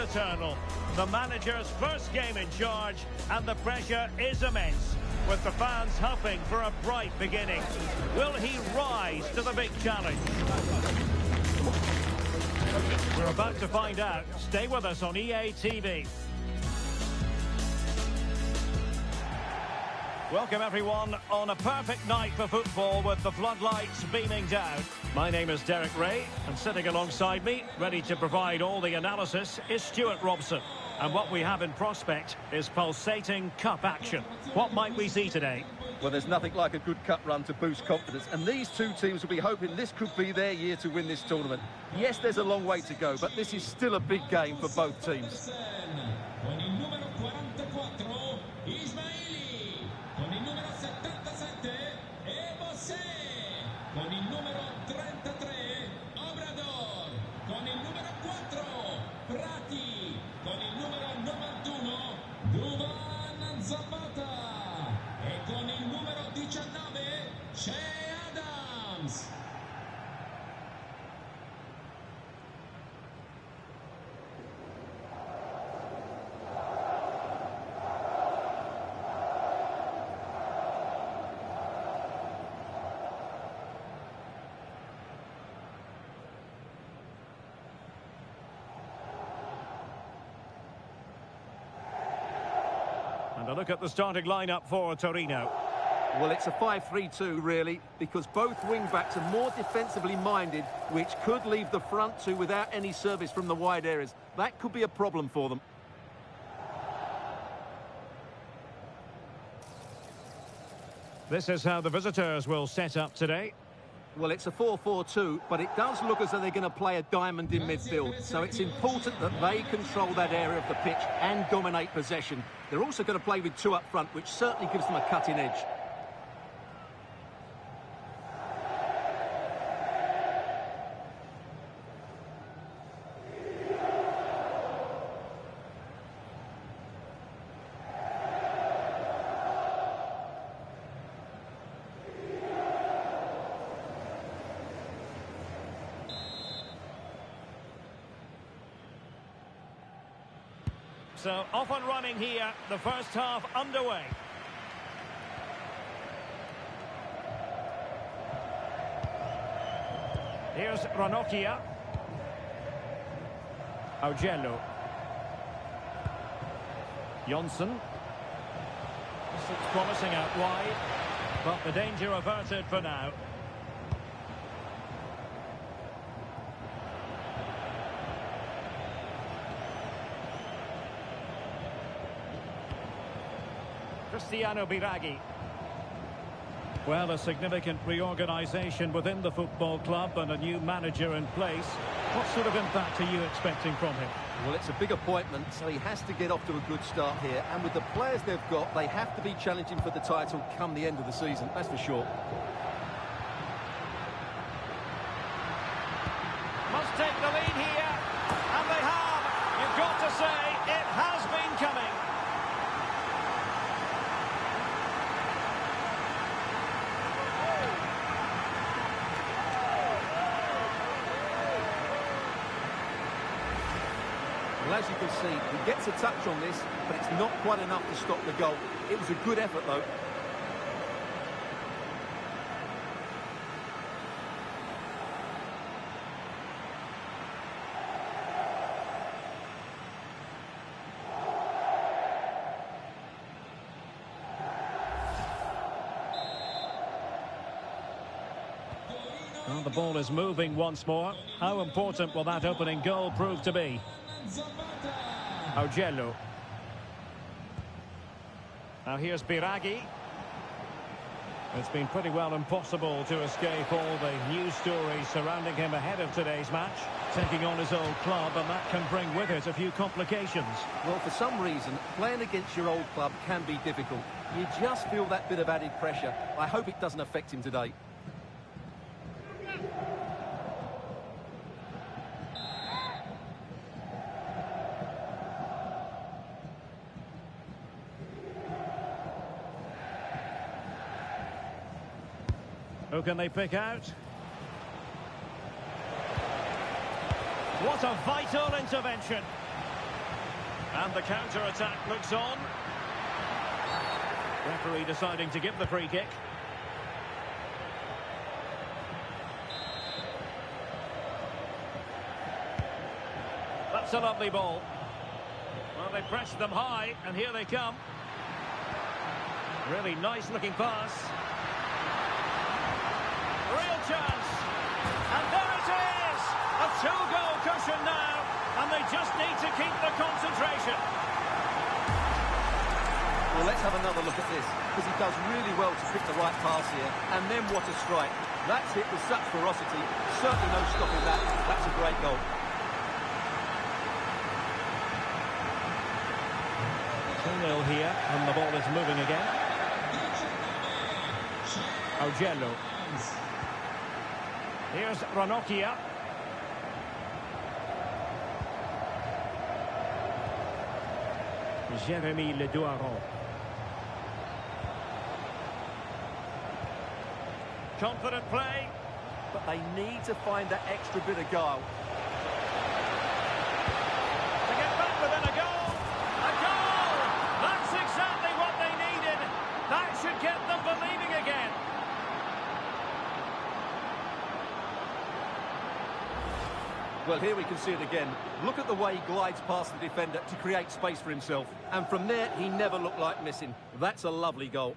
eternal. The manager's first game in charge, and the pressure is immense, with the fans hoping for a bright beginning. Will he rise to the big challenge? We're about to find out. Stay with us on EA TV. Welcome everyone on a perfect night for football with the floodlights beaming down. My name is Derek Ray, and sitting alongside me, ready to provide all the analysis, is Stuart Robson. And what we have in prospect is pulsating cup action. What might we see today? Well, there's nothing like a good cup run to boost confidence, and these two teams will be hoping this could be their year to win this tournament. Yes, there's a long way to go, but this is still a big game for both teams. And a look at the starting lineup for Torino. Well, it's a 5-3-2, really, because both wing-backs are more defensively minded, which could leave the front two without any service from the wide areas. That could be a problem for them. This is how the visitors will set up today. Well, it's a 4-4-2, but it does look as though they're going to play a diamond in midfield. So it's important that they control that area of the pitch and dominate possession. They're also going to play with two up front, which certainly gives them a cutting edge. So off and running here, the first half underway. Here's Ranocchia. Augello. Jonsson. This looks promising out wide, but the danger averted for now. Biraghi. Well, a significant reorganisation within the football club and a new manager in place. What sort of impact are you expecting from him? Well, it's a big appointment, so he has to get off to a good start here. And with the players they've got, they have to be challenging for the title come the end of the season, that's for sure. Must take the lead here, and they have. You've got to say, it has been coming. Well, as you can see, he gets a touch on this, but it's not quite enough to stop the goal. It was a good effort, though. Well, the ball is moving once more. How important will that opening goal prove to be? Augello. Now here's Biraghi. It's been pretty well impossible to escape all the news stories surrounding him ahead of today's match. Taking on his old club, and that can bring with it a few complications. Well, for some reason, playing against your old club can be difficult. You just feel that bit of added pressure. I hope it doesn't affect him today. Who can they pick out? What a vital intervention. And the counter-attack looks on. Referee deciding to give the free kick. That's a lovely ball. Well, they pressed them high, and here they come. Really nice-looking pass. Real chance. And there it is! A two-goal cushion now, and they just need to keep the concentration. Well, let's have another look at this, because he does really well to pick the right pass here, and then what a strike. That's hit with such ferocity. Certainly no stopping that. That's a great goal. 2-0 here, and the ball is moving again. Augello. Here's Ranocchia. Jérémy Le Douaron. Confident play. But they need to find that extra bit of guile. To get back within a goal. A goal! That's exactly what they needed. That should get them believing again. Well, here we can see it again. Look at the way he glides past the defender to create space for himself. And from there, he never looked like missing. That's a lovely goal.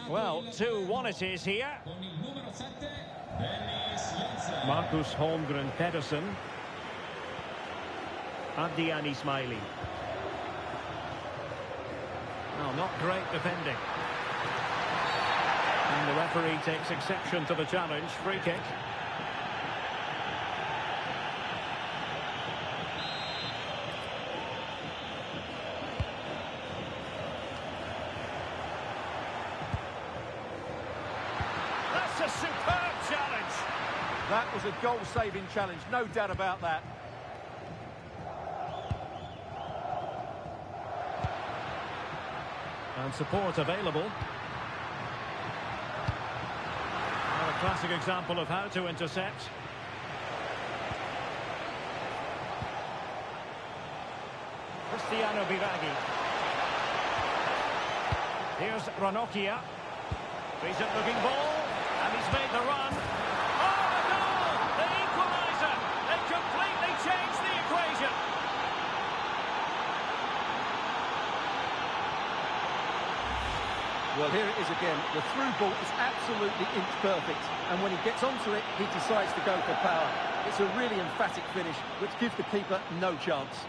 Well, 2-1 it is here. Marcus Holmgren Pedersen. Adrian Ismaili. Well, not great defending. And the referee takes exception to the challenge. Free kick. That's a superb challenge. That was a goal-saving challenge, no doubt about that. And support available. Well, a classic example of how to intercept. Cristiano Biraghi. Here's Ranocchia. Decent-looking ball, and he's made the run. Oh, the goal! The equaliser! They completely changed the equation. Well, here it is again. The through ball is absolutely inch perfect. And when he gets onto it, he decides to go for power. It's a really emphatic finish, which gives the keeper no chance.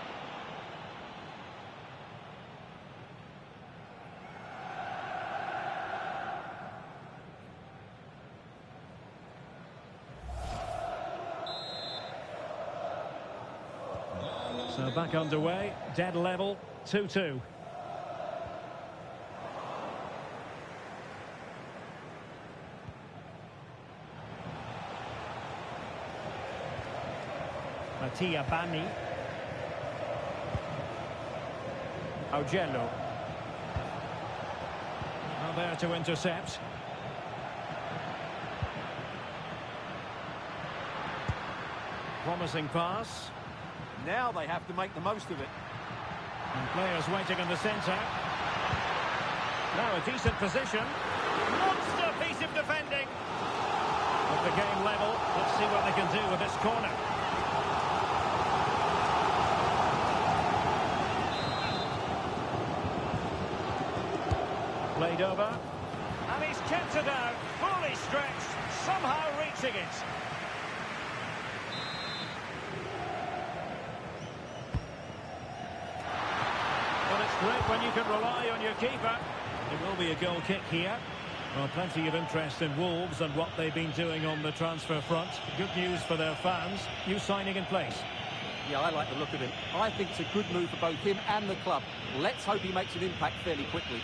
So back underway, dead level, 2-2. Mattia Bani. Augello. Now there to intercept. Promising pass. Now they have to make the most of it. And players waiting in the centre. Now a decent position. Monster piece of defending. With the game level, let's see what they can do with this corner. Played over. And he's kept it out. Fully stretched. Somehow reaching it. Well, it's great when you can rely on your keeper. It will be a goal kick here. Well, plenty of interest in Wolves and what they've been doing on the transfer front. Good news for their fans. New signing in place. Yeah, I like the look of him. I think it's a good move for both him and the club. Let's hope he makes an impact fairly quickly.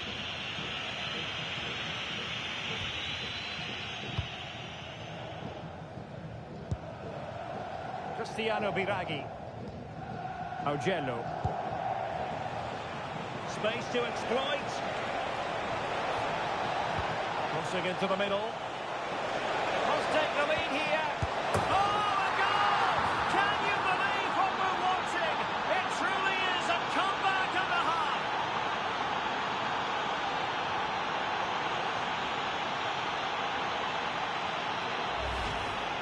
Cristiano Biraghi. Augello. Space to exploit. Crossing into the middle. take the lead here. Oh, a goal! Can you believe what we're watching? It truly is a comeback and a half.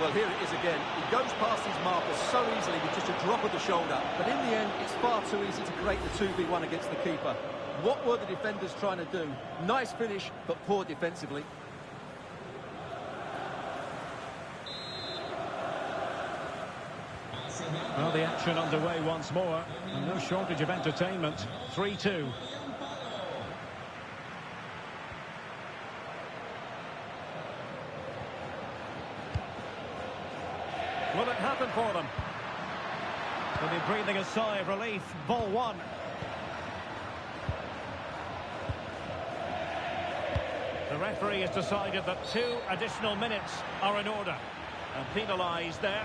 Well, here it is again. He goes past his marker so easily with just a drop of the shoulder. But in the end, it's far too easy to create the 2v1 against the keeper. What were the defenders trying to do? Nice finish, but poor defensively. Well, the action underway once more. And no shortage of entertainment. 3-2. Will it happen for them? Will be breathing a sigh of relief. Ball one. The referee has decided that 2 additional minutes are in order. And penalised there.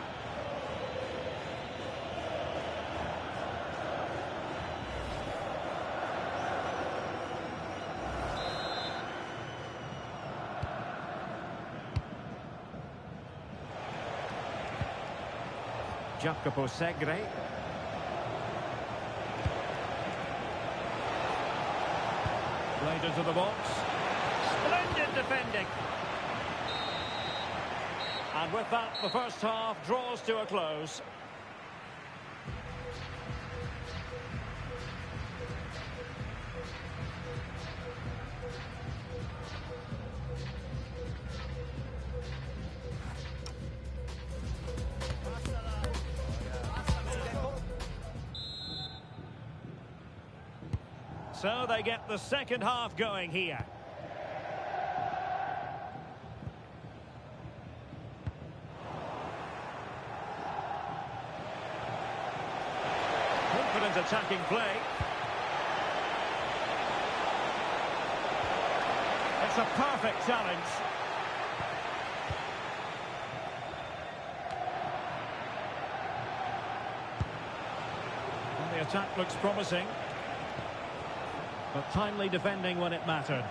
Jacopo Segre. Played into the box. Splendid defending. And with that, the first half draws to a close. So they get the second half going here. Confident attacking play. It's a perfect challenge. And the attack looks promising. But timely defending when it mattered.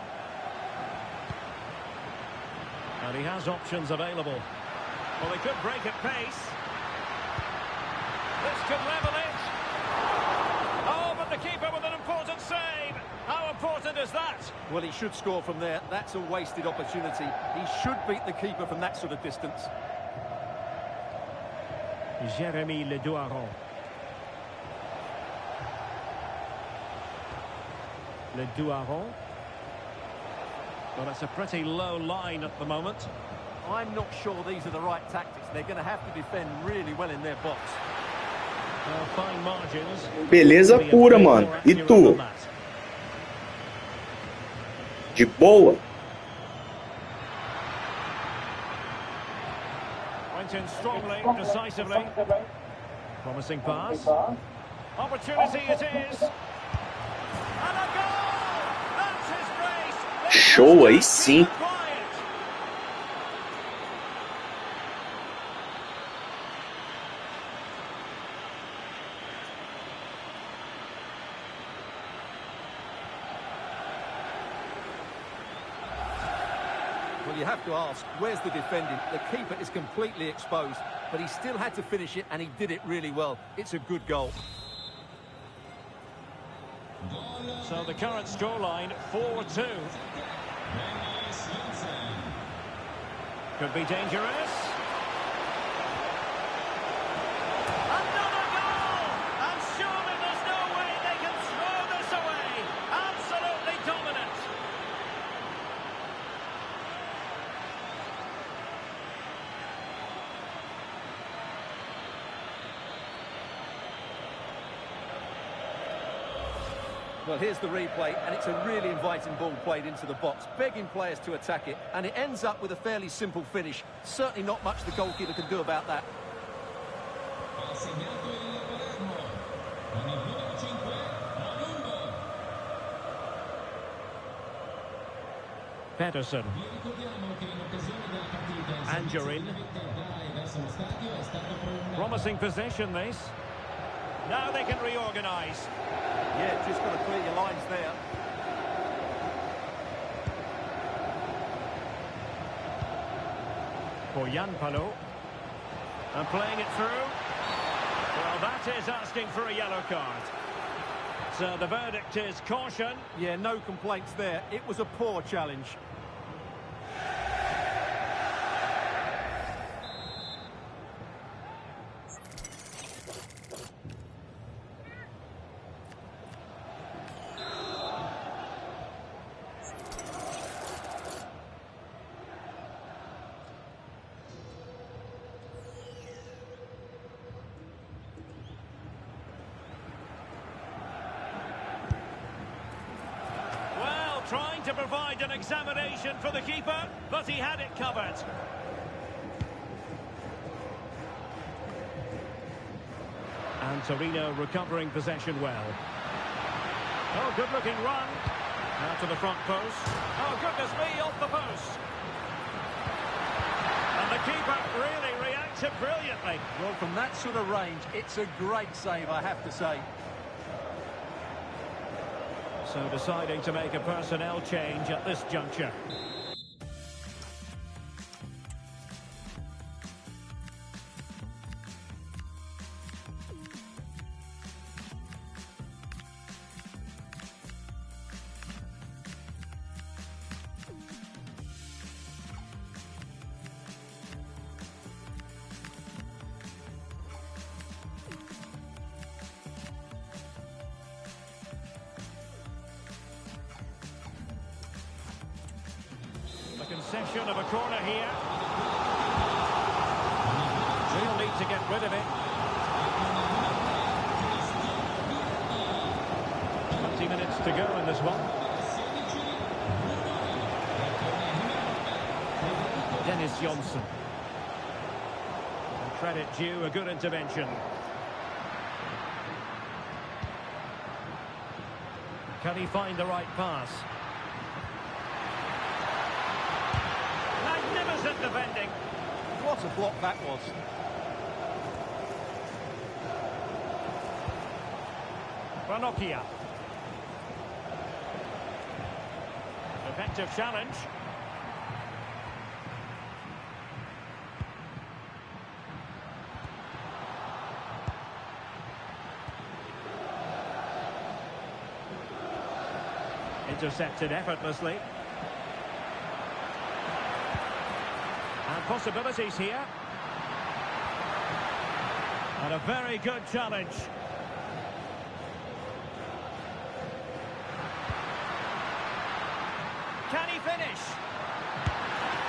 And he has options available. Well, he could break at pace. This could level it. Oh, but the keeper with an important save. How important is that? Well, he should score from there. That's a wasted opportunity. He should beat the keeper from that sort of distance. Jérémy Levar. Levar. Well, it's a pretty low line at the moment. I'm not sure these are the right tactics. They're going to have to defend really well in their box. Fine margins. Beleza pura, mano. E tu? De boa? Went in strongly, decisively. Promising pass. Opportunity it is. And a goal! That's his brace. Show aí sim. Well, you have to ask, where's the defending? The keeper is completely exposed, but he still had to finish it, and he did it really well. It's a good goal. So the current scoreline, 4-2. Could be dangerous. Another goal! And surely there's no way they can throw this away. Absolutely dominant. Well, here's the replay, and it's a really inviting ball played into the box, begging players to attack it, and it ends up with a fairly simple finish. Certainly not much the goalkeeper can do about that. Pedersen. Angerin. Promising possession, this. Now they can reorganise. Yeah, just got to clear your lines there. for Jan Palo. And playing it through. Well, that is asking for a yellow card. So the verdict is caution. Yeah, no complaints there. It was a poor challenge. Trying to provide an examination for the keeper, but he had it covered. And Torino recovering possession well. Oh, good-looking run. Now to the front post. Oh, goodness me, off the post. And the keeper really reacted brilliantly. Well, from that sort of range, it's a great save, I have to say. So deciding to make a personnel change at this juncture. Concession of a corner here. Real need to get rid of it. 20 minutes to go in this one. Dennis Johnson. And credit due, a good intervention. Can he find the right pass? Magnificent defending. What a block that was. Ranocchia. Effective challenge. Intercepted effortlessly. And possibilities here. And a very good challenge. Can he finish?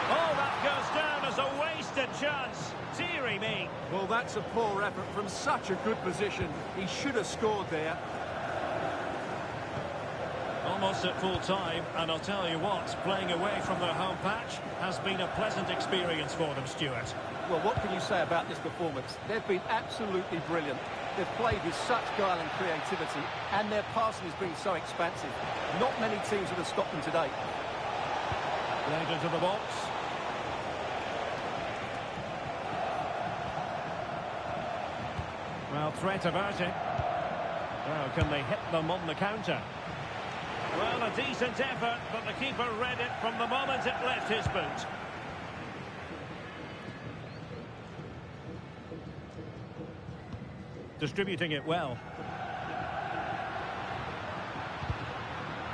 Oh, that goes down as a wasted chance. Deary me. Well, that's a poor effort from such a good position. He should have scored there. Almost at full time, and I'll tell you what, playing away from their home patch has been a pleasant experience for them, Stuart. Well, what can you say about this performance? They've been absolutely brilliant. They've played with such guile and creativity, and their passing has been so expansive. Not many teams would have stopped them today. Played into the box. Well, threat averted. Well, can they hit them on the counter? Well, a decent effort, but the keeper read it from the moment it left his boot. Distributing it well.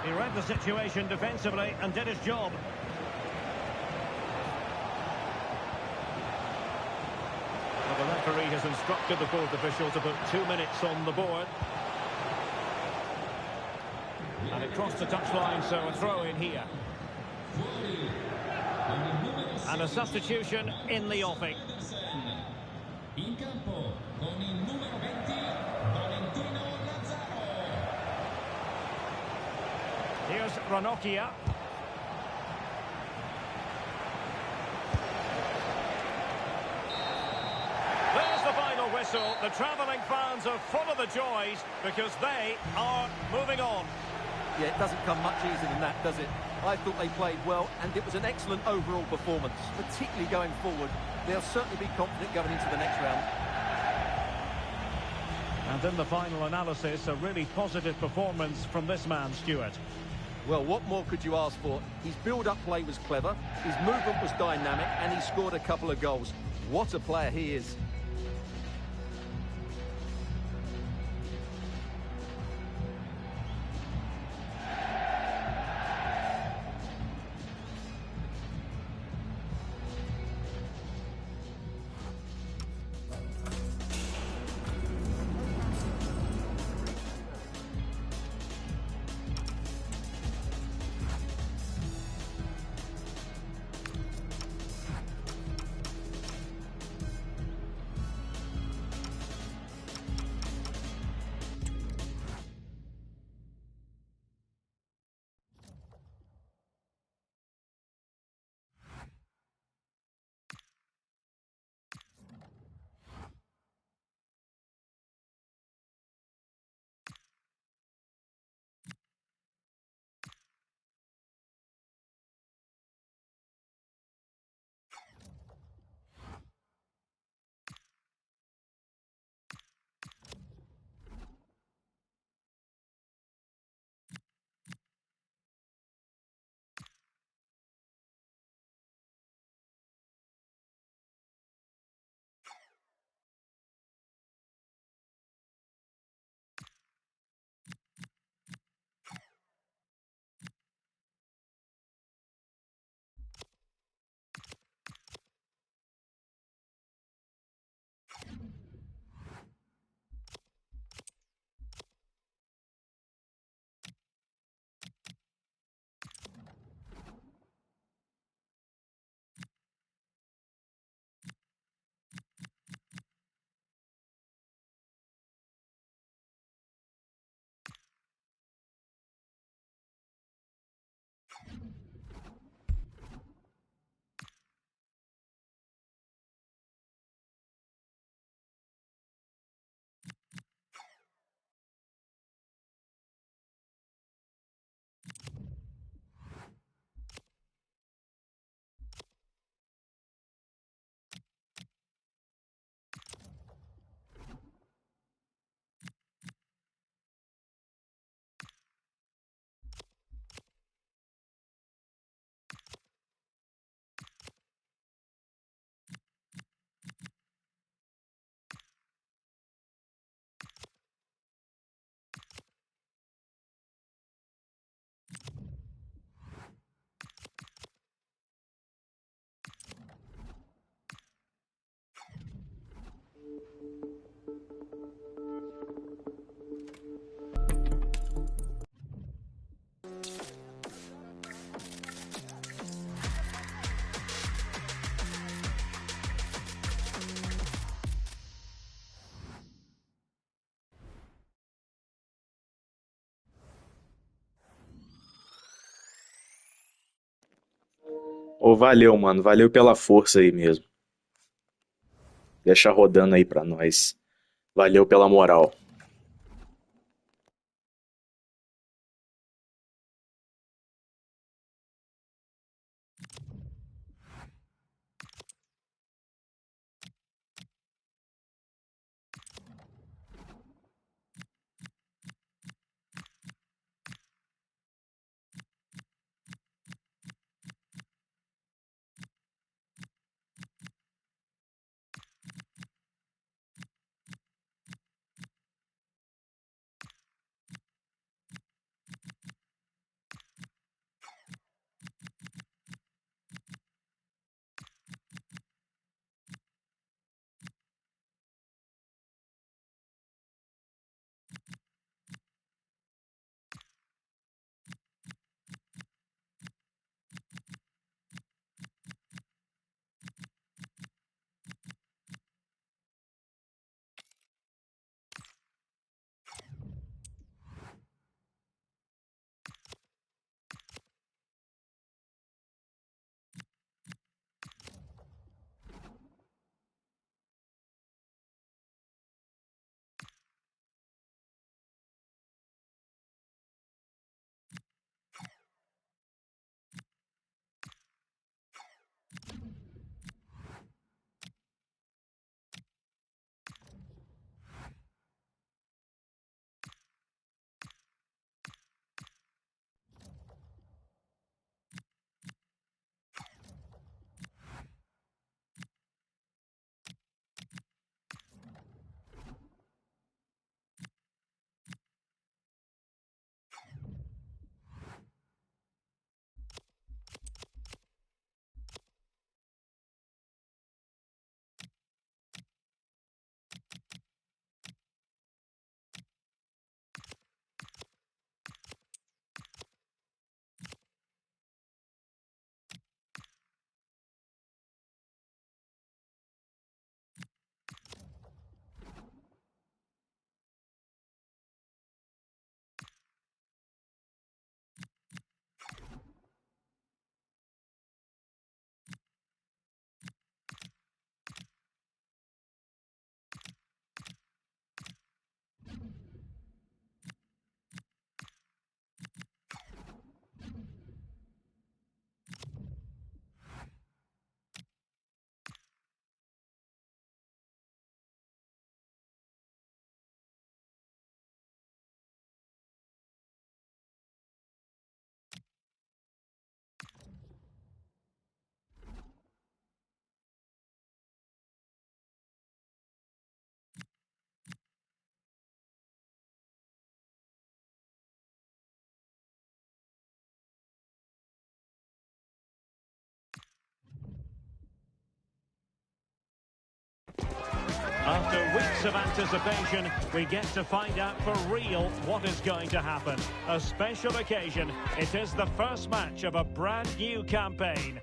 He read the situation defensively and did his job. Well, the referee has instructed the fourth official to put 2 minutes on the board. And it crossed the touchline, so a throw in here. And a substitution in the offing. In campo con il numero 20 Valentino Lazzaro. Here's Ranocchia. There's the final whistle. The travelling fans are full of the joys because they are moving on. Yeah, it doesn't come much easier than that, does it? I thought they played well, and it was an excellent overall performance, particularly going forward. They'll certainly be confident going into the next round. And in the final analysis, a really positive performance from this man, Stuart. Well, what more could you ask for? His build-up play was clever, his movement was dynamic, and he scored a couple of goals. What a player he is. Ô, valeu, mano. Valeu pela força aí mesmo. Deixa rodando aí pra nós. Valeu pela moral. weeks of anticipation, we get to find out for real what is going to happen. A special occasion. It is the first match of a brand new campaign.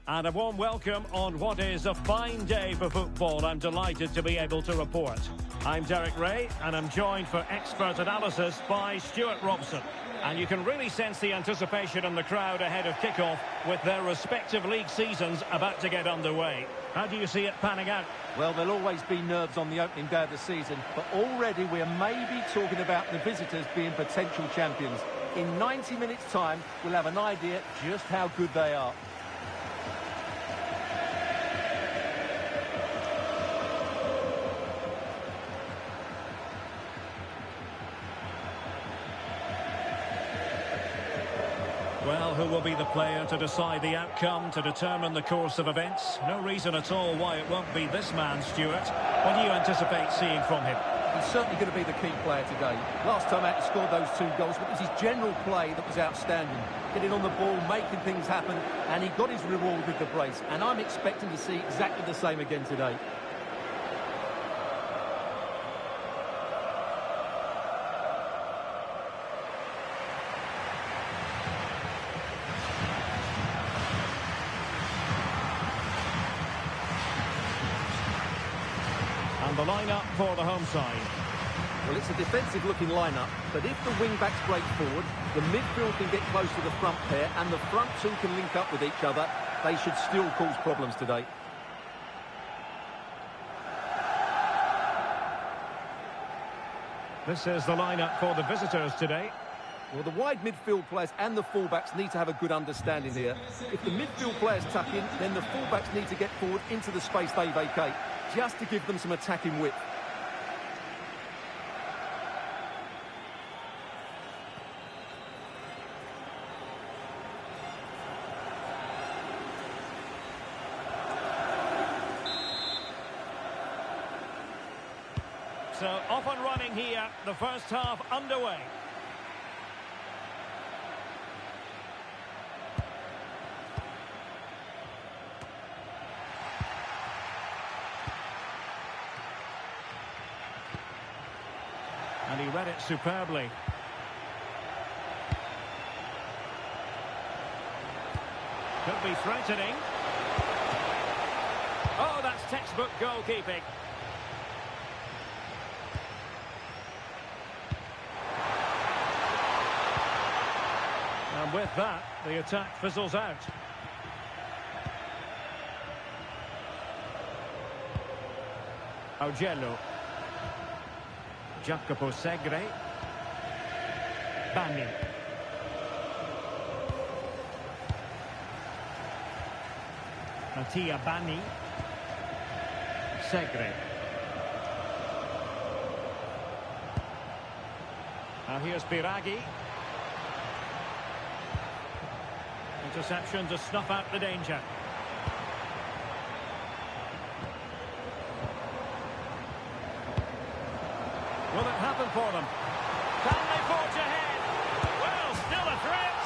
And a warm welcome on what is a fine day for football. I'm delighted to be able to report. I'm Derek Ray, and I'm joined for expert analysis by Stuart Robson. And you can really sense the anticipation in the crowd ahead of kickoff with their respective league seasons about to get underway. How do you see it panning out? Well, there'll always be nerves on the opening day of the season, but already we're maybe talking about the visitors being potential champions. In 90 minutes' time, we'll have an idea just how good they are. Well, who will be the player to decide the outcome, to determine the course of events? No reason at all why it won't be this man, Stuart. What do you anticipate seeing from him? He's certainly going to be the key player today. Last time out he scored those 2 goals, but it was his general play that was outstanding. Getting on the ball, making things happen, and he got his reward with the brace. And I'm expecting to see exactly the same again today. The lineup for the home side. Well, it's a defensive-looking lineup, but if the wing-backs break forward, the midfield can get close to the front pair, and the front two can link up with each other, they should still cause problems today. This is the lineup for the visitors today. Well, the wide midfield players and the fullbacks need to have a good understanding here. If the midfield players tuck in, then the fullbacks need to get forward into the space they vacate, just to give them some attacking width. So off and running here, the first half underway. And he read it superbly. Could be threatening. Oh, that's textbook goalkeeping. And with that, the attack fizzles out. Augello. Jacopo Segre. Bani. Mattia Bani. Segre. Now here's Biraghi. Interception to snuff out the danger. Will it happen for them? Can they forge ahead? Well, still a threat.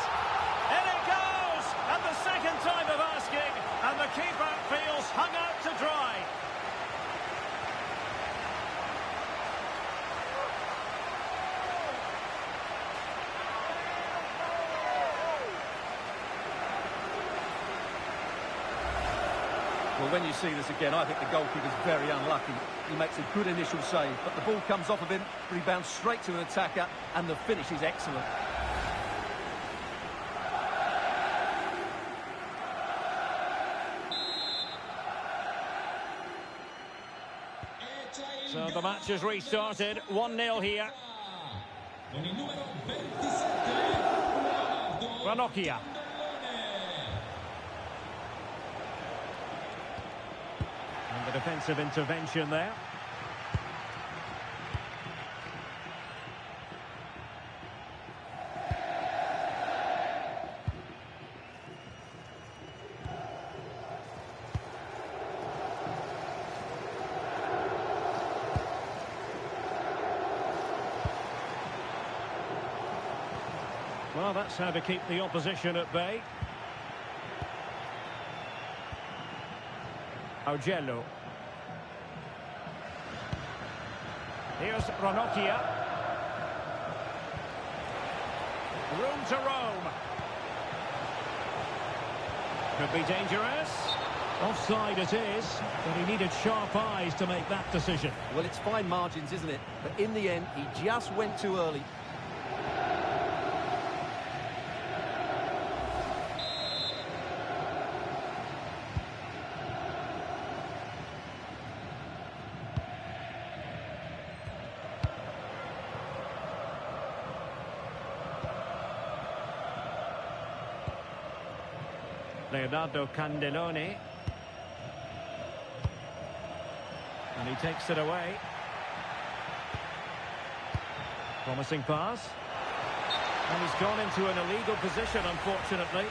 In it goes! And the second time of asking, and the keeper feels hung out to dry. Well, when you see this again, I think the goalkeeper's very unlucky. He makes a good initial save, but the ball comes off of him, rebounds straight to an attacker, and the finish is excellent. So the match has restarted, 1-0 here. Ranocchia. And the defensive intervention there. Well, that's how to keep the opposition at bay. Augello. Here's Ranocchia. Room to roam. Could be dangerous. Offside it is, but he needed sharp eyes to make that decision. Well, it's fine margins, isn't it? But in the end, he just went too early. Leonardo Candelone. And he takes it away. Promising pass. And he's gone into an illegal position, unfortunately.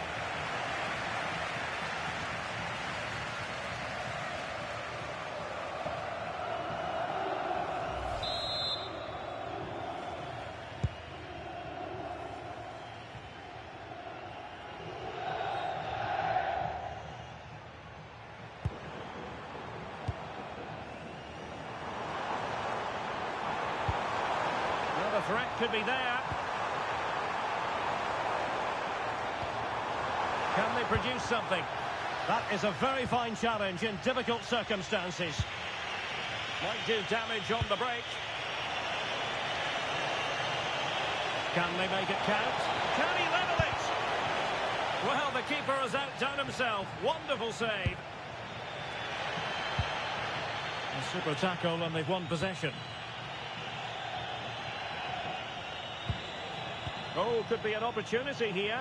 The threat could be there. Can they produce something? That is a very fine challenge in difficult circumstances. Might do damage on the break. Can they make it count? Can he level it? Well, the keeper has outdone himself. Wonderful save. A super tackle and they've won possession. Oh, could be an opportunity here.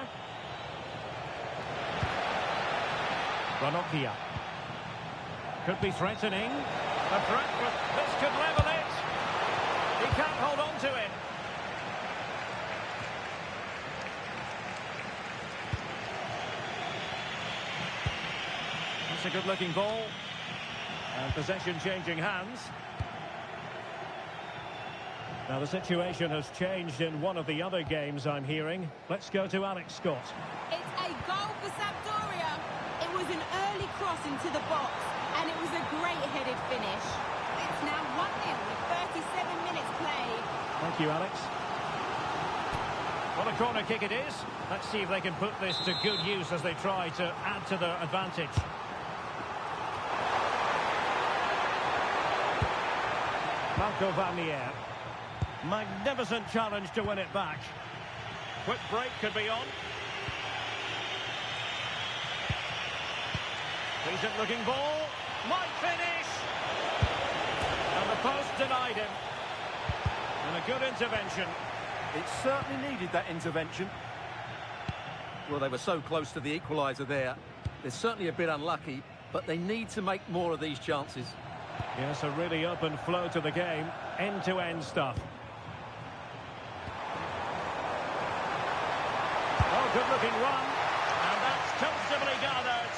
Ranocchia. Could be threatening. A threat, but this could level it. He can't hold on to it. It's a good-looking ball. And possession changing hands. Now the situation has changed in one of the other games I'm hearing. Let's go to Alex Scott. It's a goal for Sampdoria. It was an early cross into the box, and it was a great headed finish. It's now 1-0 with 37 minutes played. Thank you, Alex. What a corner kick it is. Let's see if they can put this to good use as they try to add to their advantage. Marco Varnier. Magnificent challenge to win it back. Quick break could be on. Decent looking ball. Might finish. And the post denied him. And a good intervention. It certainly needed that intervention. Well, they were so close to the equaliser there. They're certainly a bit unlucky, but they need to make more of these chances. Yes, a really open flow to the game. End-to-end stuff. Oh, good-looking run. And that's comfortably gathered.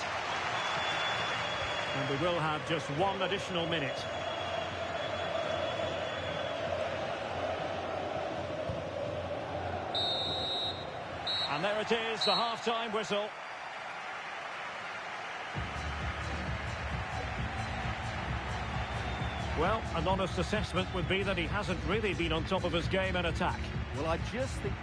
And we will have just one additional minute. And there it is, the half-time whistle. Well, an honest assessment would be that he hasn't really been on top of his game in attack. Well, I just think...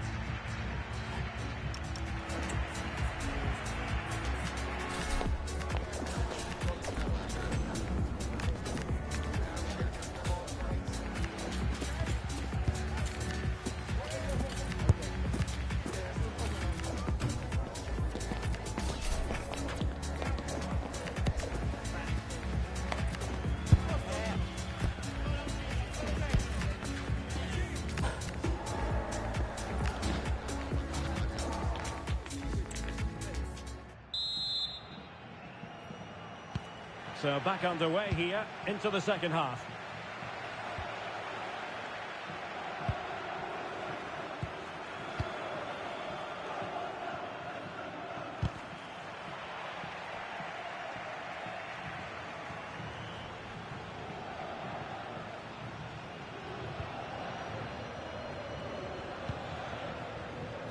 So back underway here into the second half.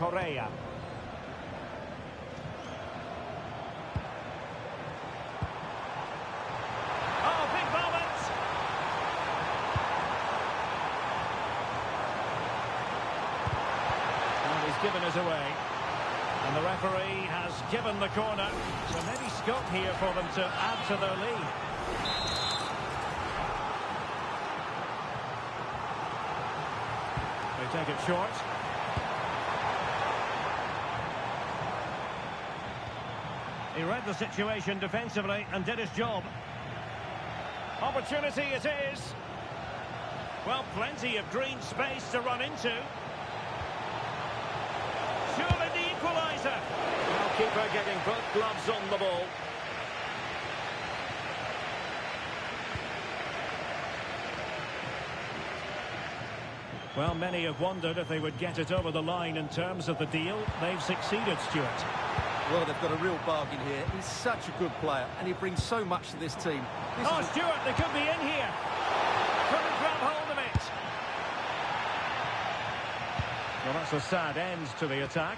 Carreira. given us away. And the referee has given the corner. So maybe scope here for them to add to their lead. They take it short. He read the situation defensively and did his job. Opportunity it is. Well, plenty of green space to run into. Surely the equaliser. Now keeper getting both gloves on the ball. Well, many have wondered if they would get it over the line in terms of the deal. They've succeeded, Stuart. Well, they've got a real bargain here. He's such a good player, and he brings so much to this team. Stuart, they could be in here. Couldn't grab hold of it. Well, that's a sad end to the attack.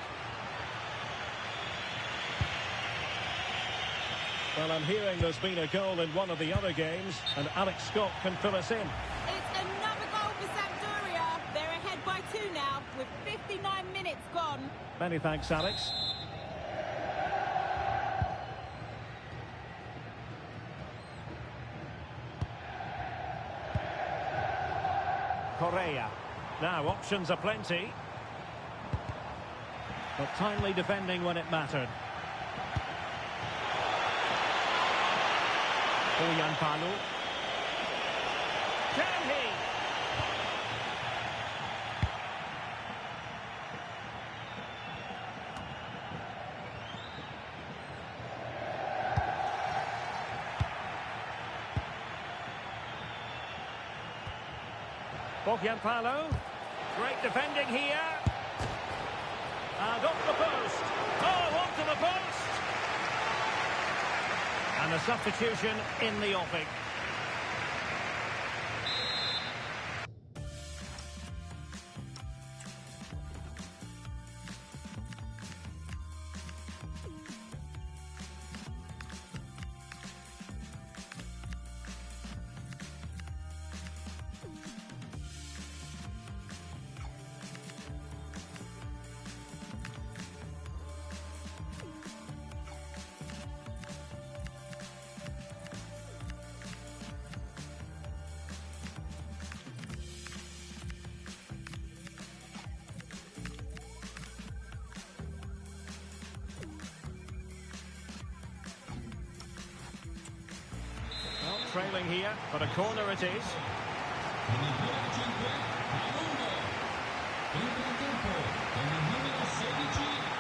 Well, I'm hearing there's been a goal in one of the other games, and Alex Scott can fill us in. It's another goal for Sampdoria. They're ahead by 2 now, with 59 minutes gone. Many thanks, Alex. Carreira. Now, options are plenty. But timely defending when it mattered. Palermo. Can he? Palermo. Great defending here. And off the post. Oh, onto the post. And a substitution in the offing. Trailing here, but a corner it is.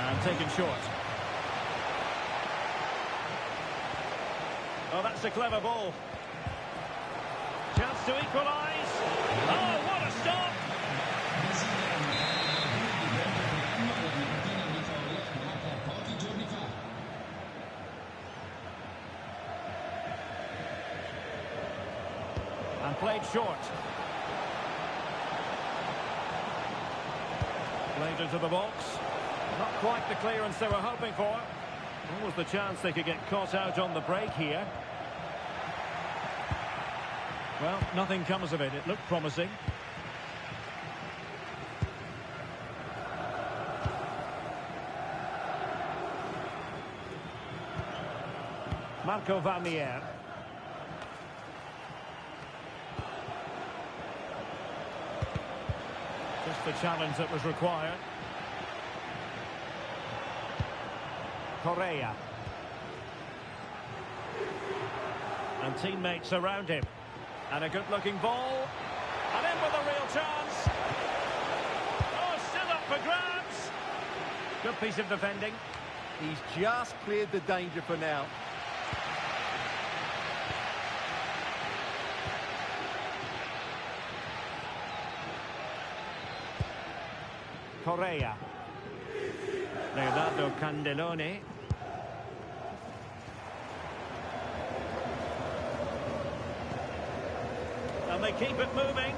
And taken short. Oh, that's a clever ball. Chance to equalise. Oh, what a stop! And played short. Played into the box. Not quite the clearance they were hoping for. What was the chance they could get caught out on the break here? Well, nothing comes of it. It looked promising. Marco Valmier. Just the challenge that was required. Carreira. And teammates around him. And a good-looking ball. And in with a real chance. Oh, still up for grabs. Good piece of defending. He's just cleared the danger for now. Carreira. Leonardo Candelone. And they keep it moving.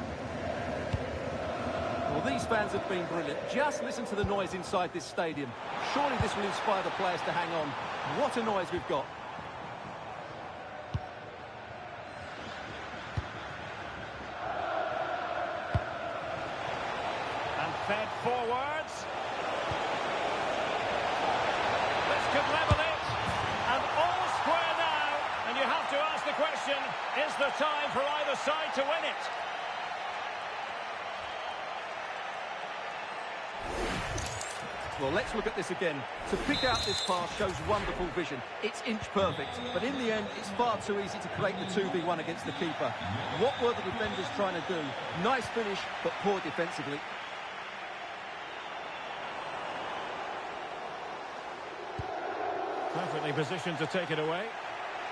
Well, these fans have been brilliant. Just listen to the noise inside this stadium. Surely this will inspire the players to hang on. What a noise we've got. And fed forwards. could level it. And all square now. And you have to ask the question, is there time for either side to win it? Well, let's look at this again. To pick out this pass shows wonderful vision. It's inch perfect, but in the end, it's far too easy to create the 2v1 against the keeper. What were the defenders trying to do? Nice finish, but poor defensively. Perfectly positioned to take it away.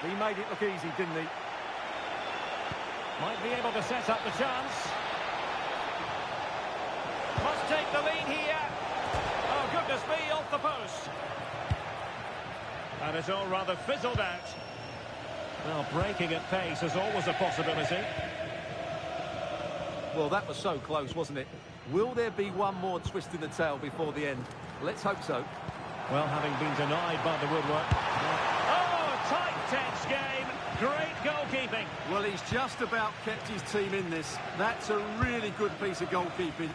He made it look easy, didn't he? Might be able to set up the chance. Must take the lead here. Oh, goodness me, off the post. And it's all rather fizzled out. Well, breaking at pace is always a possibility. Well, that was so close, wasn't it? Will there be one more twist in the tail before the end? Let's hope so. Well, having been denied by the woodwork. Oh, tight, tense game. Great goalkeeping. Well, he's just about kept his team in this. That's a really good piece of goalkeeping.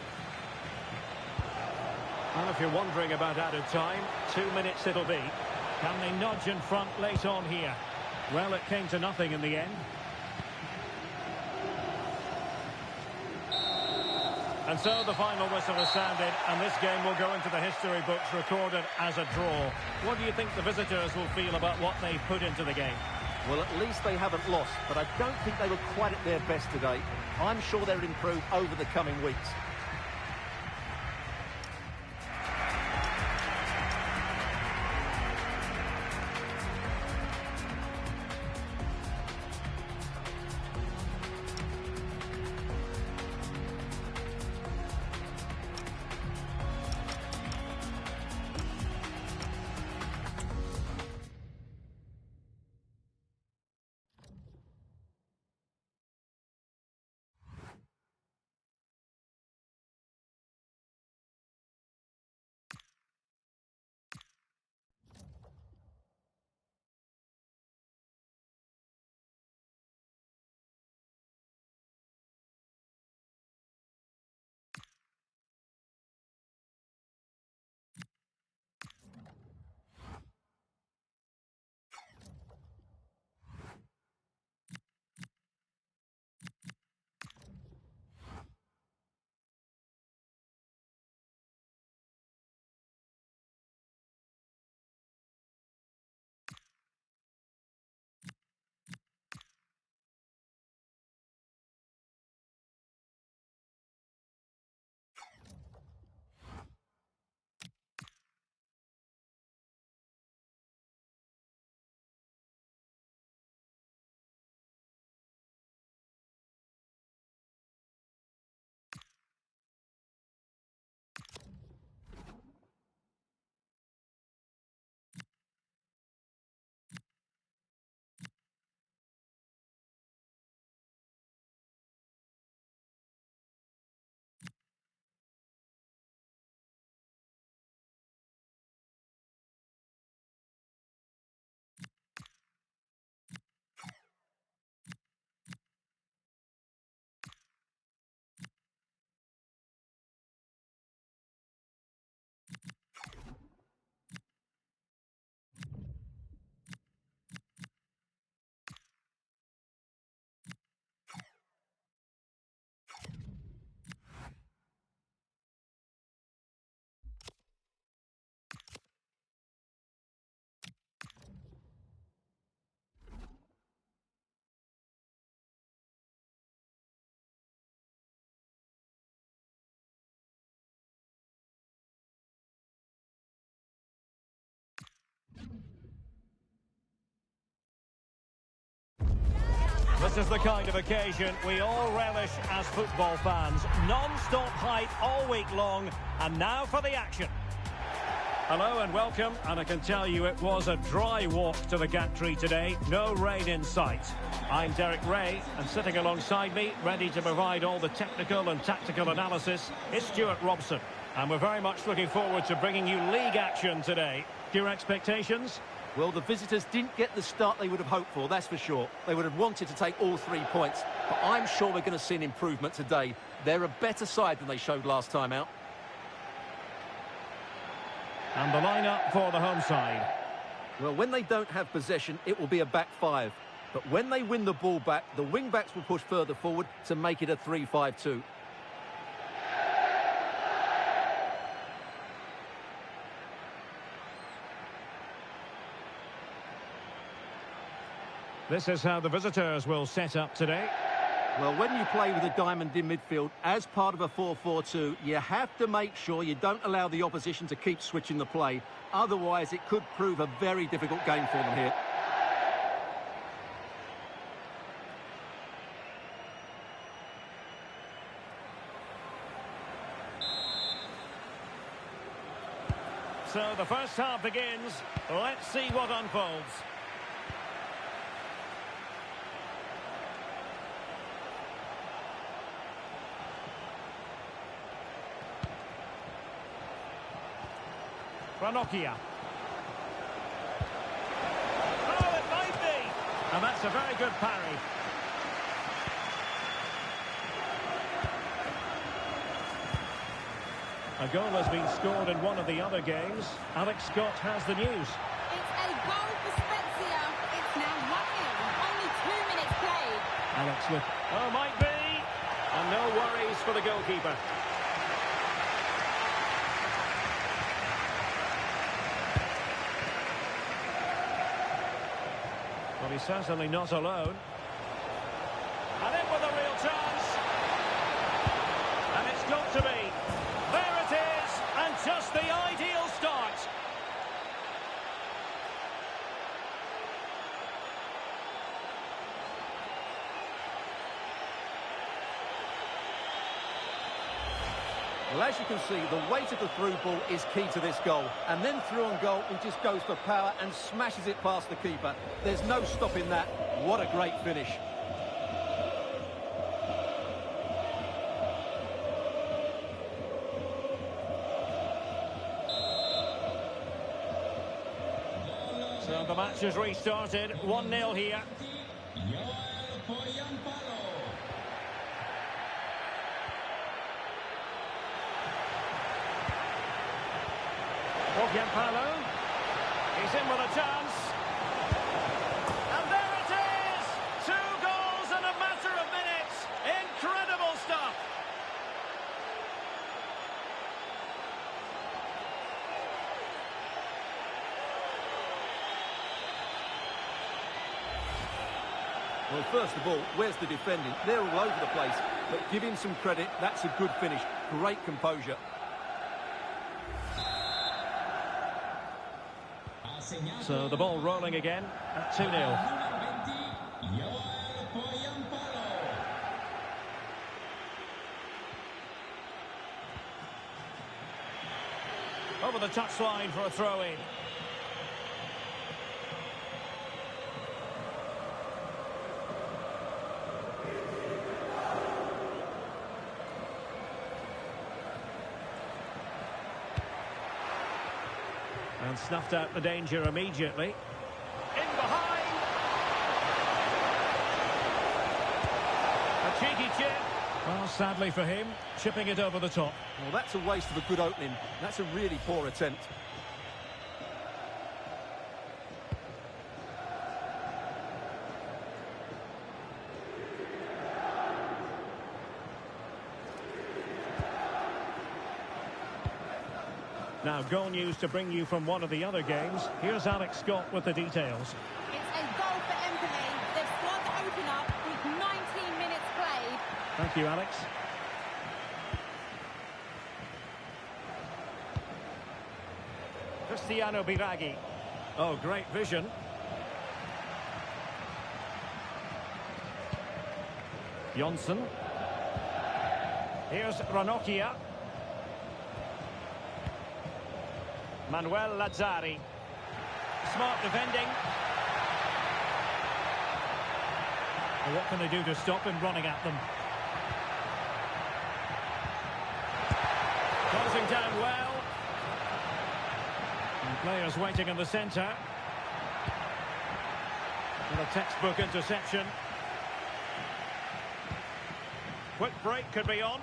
Well, if you're wondering about added time, 2 minutes it'll be. Can they nudge in front late on here? Well, it came to nothing in the end. And so the final whistle has sounded, and this game will go into the history books recorded as a draw. What do you think the visitors will feel about what they put into the game? Well, at least they haven't lost, but I don't think they were quite at their best today. I'm sure they'll improve over the coming weeks. This is the kind of occasion we all relish as football fans. Non-stop hype all week long, and now for the action. Hello and welcome, and I can tell you it was a dry walk to the gantry today. No rain in sight. I'm Derek Ray, and sitting alongside me, ready to provide all the technical and tactical analysis, is Stuart Robson. And we're very much looking forward to bringing you league action today. Your expectations? Well, the visitors didn't get the start they would have hoped for, that's for sure. They would have wanted to take all 3 points, but I'm sure we're going to see an improvement today. They're a better side than they showed last time out. And the lineup for the home side. Well, when they don't have possession, it will be a back five. But when they win the ball back, the wing-backs will push further forward to make it a 3-5-2. This is how the visitors will set up today. Well, when you play with a diamond in midfield as part of a 4-4-2, you have to make sure you don't allow the opposition to keep switching the play. Otherwise, it could prove a very difficult game for them here. So the first half begins. Let's see what unfolds. Ranocchia. Oh, it might be. And that's a very good parry. A goal has been scored in one of the other games. Alex Scott has the news. It's a goal for Spezia. It's now 1-0. Only 2 minutes played. Alex with... Oh, might be. And no worries for the goalkeeper. Well, he's certainly not alone. And in with a real chance. And it's got to be. There it is. And just the ideal start. Well, as you can see, the weight of the through ball is key to this goal. And then through on goal, he just goes for power and smashes it past the keeper. There's no stopping that. What a great finish. So the match has restarted. 1-0 here. Giampalo, he's in with a chance, and there it is! 2 goals in a matter of minutes. Incredible stuff. Well, first of all, where's the defending? They're all over the place, but give him some credit. That's a good finish. Great composure. So the ball rolling again at 2-0. Over the touchline for a throw-in. And snuffed out the danger immediately. In behind. A cheeky chip. Well, sadly for him, chipping it over the top. Well, that's a waste of a good opening. That's a really poor attempt. Now, goal news to bring you from one of the other games. Here's Alex Scott with the details. It's a goal for Empoli. They've scored the opener with 19 minutes played. Thank you, Alex. Cristiano Biraghi. Oh, great vision. Jonsson. Here's Ranocchia. Manuel Lazzari. Smart defending. Well, what can they do to stop him running at them? Closing down well. And players waiting in the centre. And a textbook interception. Quick break could be on.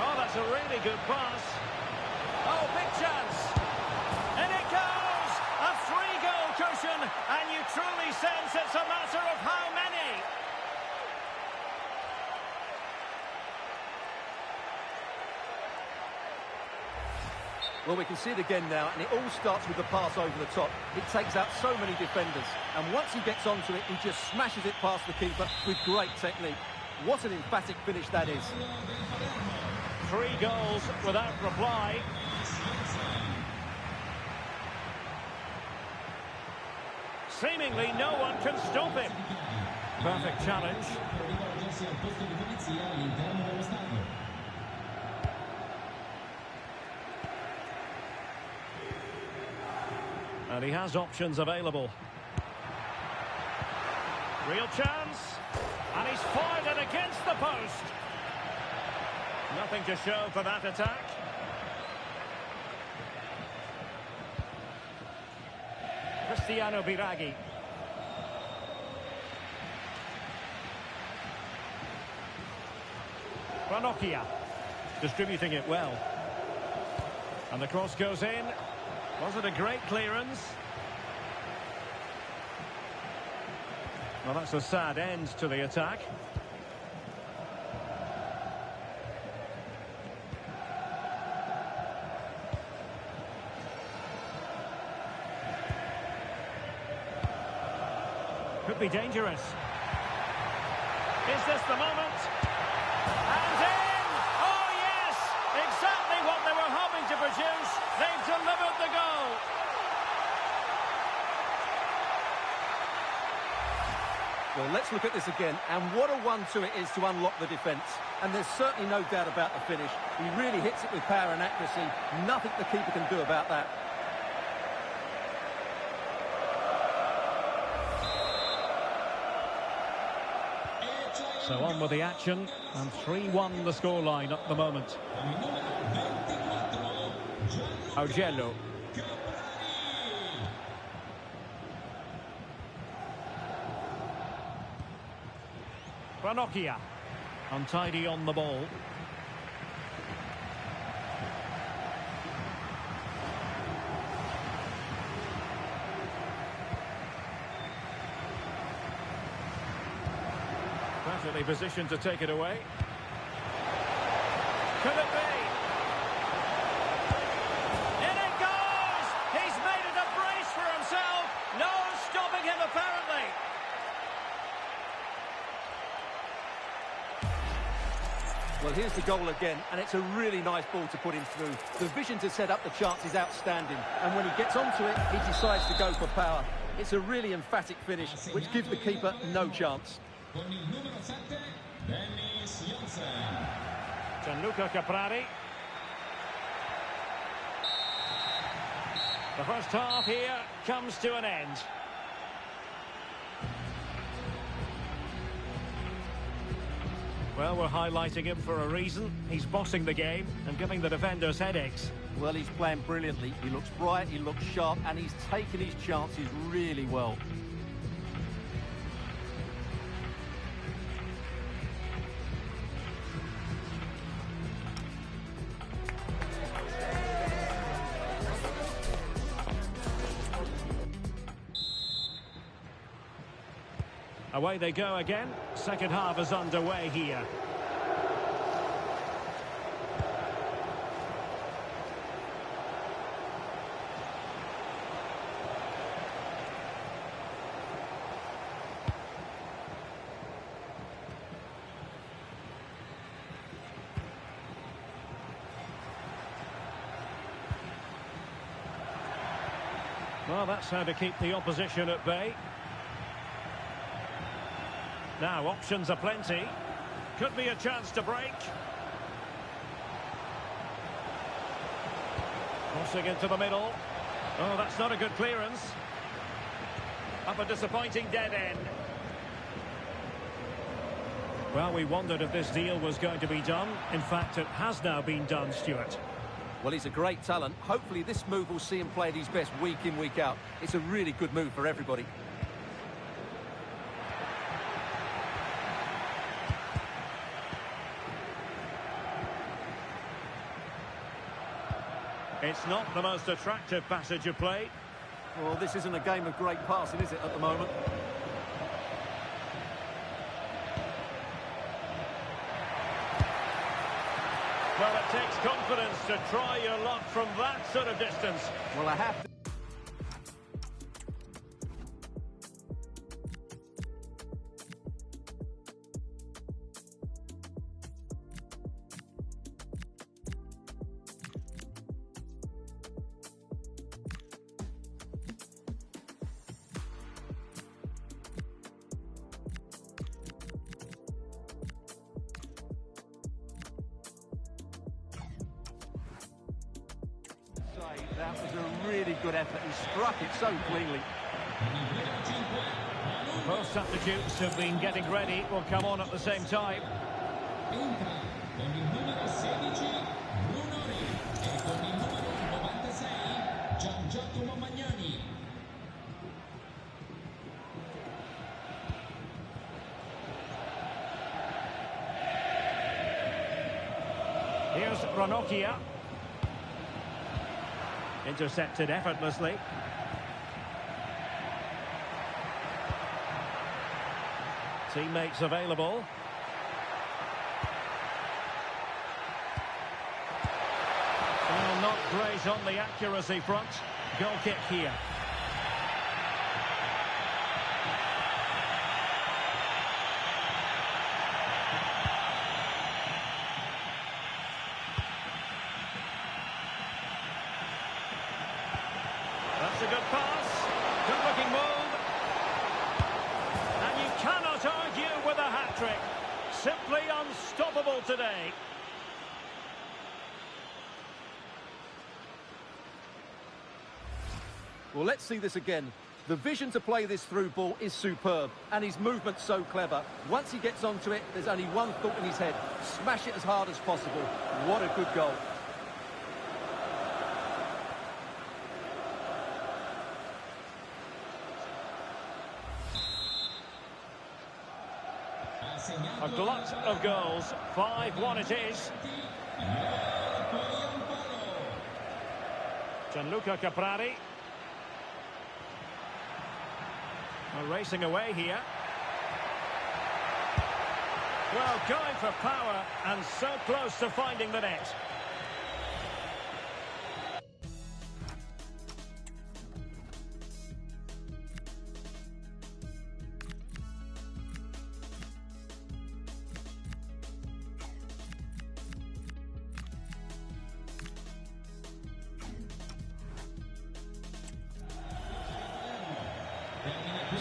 Oh, that's a really good pass. Oh, big chance. And it goes! A 3-goal possession, and you truly sense it's a matter of how many. Well, we can see it again now, and it all starts with the pass over the top. It takes out so many defenders, and once he gets onto it, he just smashes it past the keeper with great technique. What an emphatic finish that is. 3 goals without reply. Seemingly no one can stop him. Perfect challenge. And he has options available. Real chance. And he's fired it against the post. Nothing to show for that attack. Cristiano Biraghi. Ranocchia. Distributing it well. And the cross goes in. Was it a great clearance? Well, that's a sad end to the attack. Could be dangerous. Is this the moment? And in! Oh, yes! Exactly what they were hoping to produce. They've delivered the goal. Well, let's look at this again, and what a 1-2 it is to unlock the defence. And there's certainly no doubt about the finish. He really hits it with power and accuracy. Nothing the keeper can do about that. So on with the action, and 3-1 the scoreline at the moment. Augello. Ranocchia. Untidy on the ball. Perfectly positioned to take it away. Could it be? In it goes! He's made it a brace for himself. No stopping him, apparently. Well, here's the goal again, and it's a really nice ball to put him through. The vision to set up the chance is outstanding, and when he gets onto it, he decides to go for power. It's a really emphatic finish, which gives the keeper no chance. Gianluca Caprari. The first half here comes to an end. Well, we're highlighting him for a reason. He's bossing the game and giving the defenders headaches. Well, he's playing brilliantly. He looks bright, he looks sharp, and he's taken his chances really well. Away they go again. Second half is underway here. Well, that's how to keep the opposition at bay. Now, options are plenty. Could be a chance to break. Crossing into the middle. Oh, that's not a good clearance. Up a disappointing dead end. Well, we wondered if this deal was going to be done. In fact, it has now been done, Stuart. Well, he's a great talent. Hopefully this move will see him play at his best week in, week out. It's a really good move for everybody. It's not the most attractive passage of play. Well, this isn't a game of great passing, is it, at the moment? Well, it takes confidence to try your luck from that sort of distance. Well, I have to... That was a really good effort. He struck it so cleanly. Both substitutes have been getting ready. Will come on at the same time. Entra con il numero 16 Brunori e con il numero 96 Giangiacomo Magnani. Here's Ranocchia. Intercepted effortlessly. Teammates available. Well, not great on the accuracy front. Goal kick here. That's a good pass. Good-looking move. And you cannot argue with a hat-trick. Simply unstoppable today. Well, let's see this again. The vision to play this through ball is superb, and his movement's so clever. Once he gets onto it, there's only one thought in his head. Smash it as hard as possible. What a good goal. A glut of goals. 5-1 it is. Gianluca Caprari. Racing away here. Well, going for power and so close to finding the net.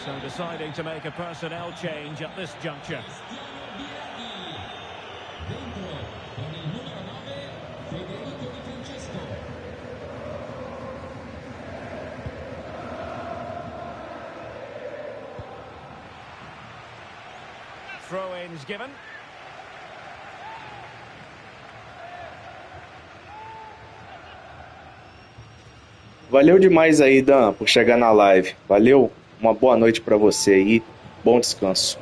So deciding to make a personnel change at this juncture. Throw-ins given. Valeu demais aí, Dan, por chegar na live. Valeu, uma boa noite para você aí. Bom descanso.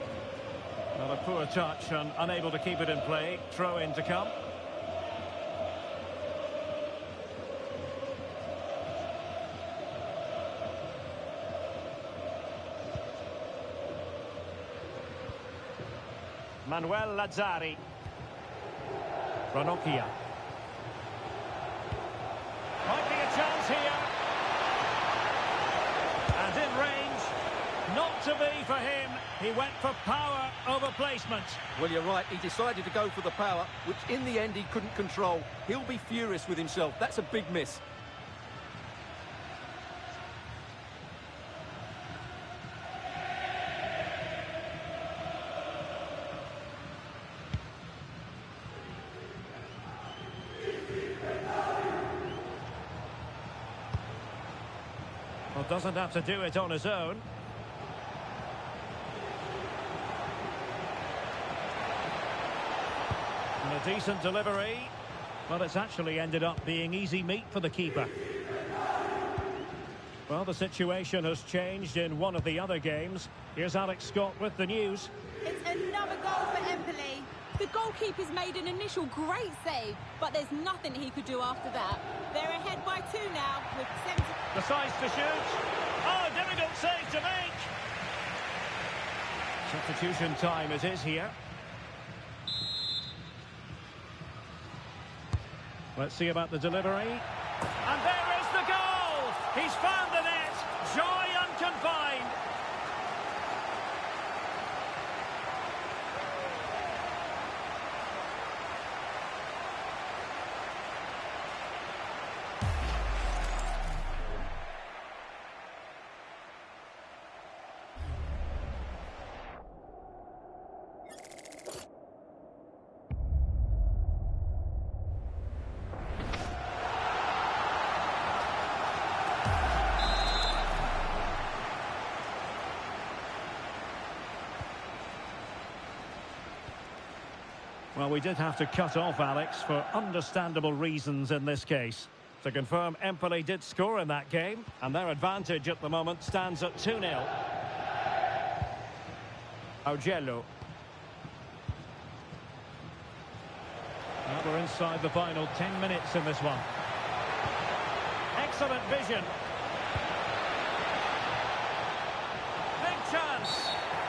Well, a poor touch and unable to keep it in play. Throw-in to come. Manuel Lazzari. Ranocchia. Might be a chance here. And in range. Not to be for him. He went for power over placement. Well, you're right. He decided to go for the power, which in the end he couldn't control. He'll be furious with himself. That's a big miss. Well, doesn't have to do it on his own. And a decent delivery. Well, it's actually ended up being easy meat for the keeper. Well, the situation has changed in one of the other games. Here's Alex Scott with the news. It's another goal for Empoli. The goalkeeper's made an initial great save, but there's nothing he could do after that. They're ahead by 2 now with 70... Decides to shoot. Oh, difficult save to make. Substitution time it is here. Let's see about the delivery. And there is the goal! He's found the net. Joy unconfined. Well, we did have to cut off Alex for understandable reasons in this case. To confirm, Empoli did score in that game, and their advantage at the moment stands at 2-0. Augello. Now we're inside the final 10 minutes in this one. Excellent vision. Big chance.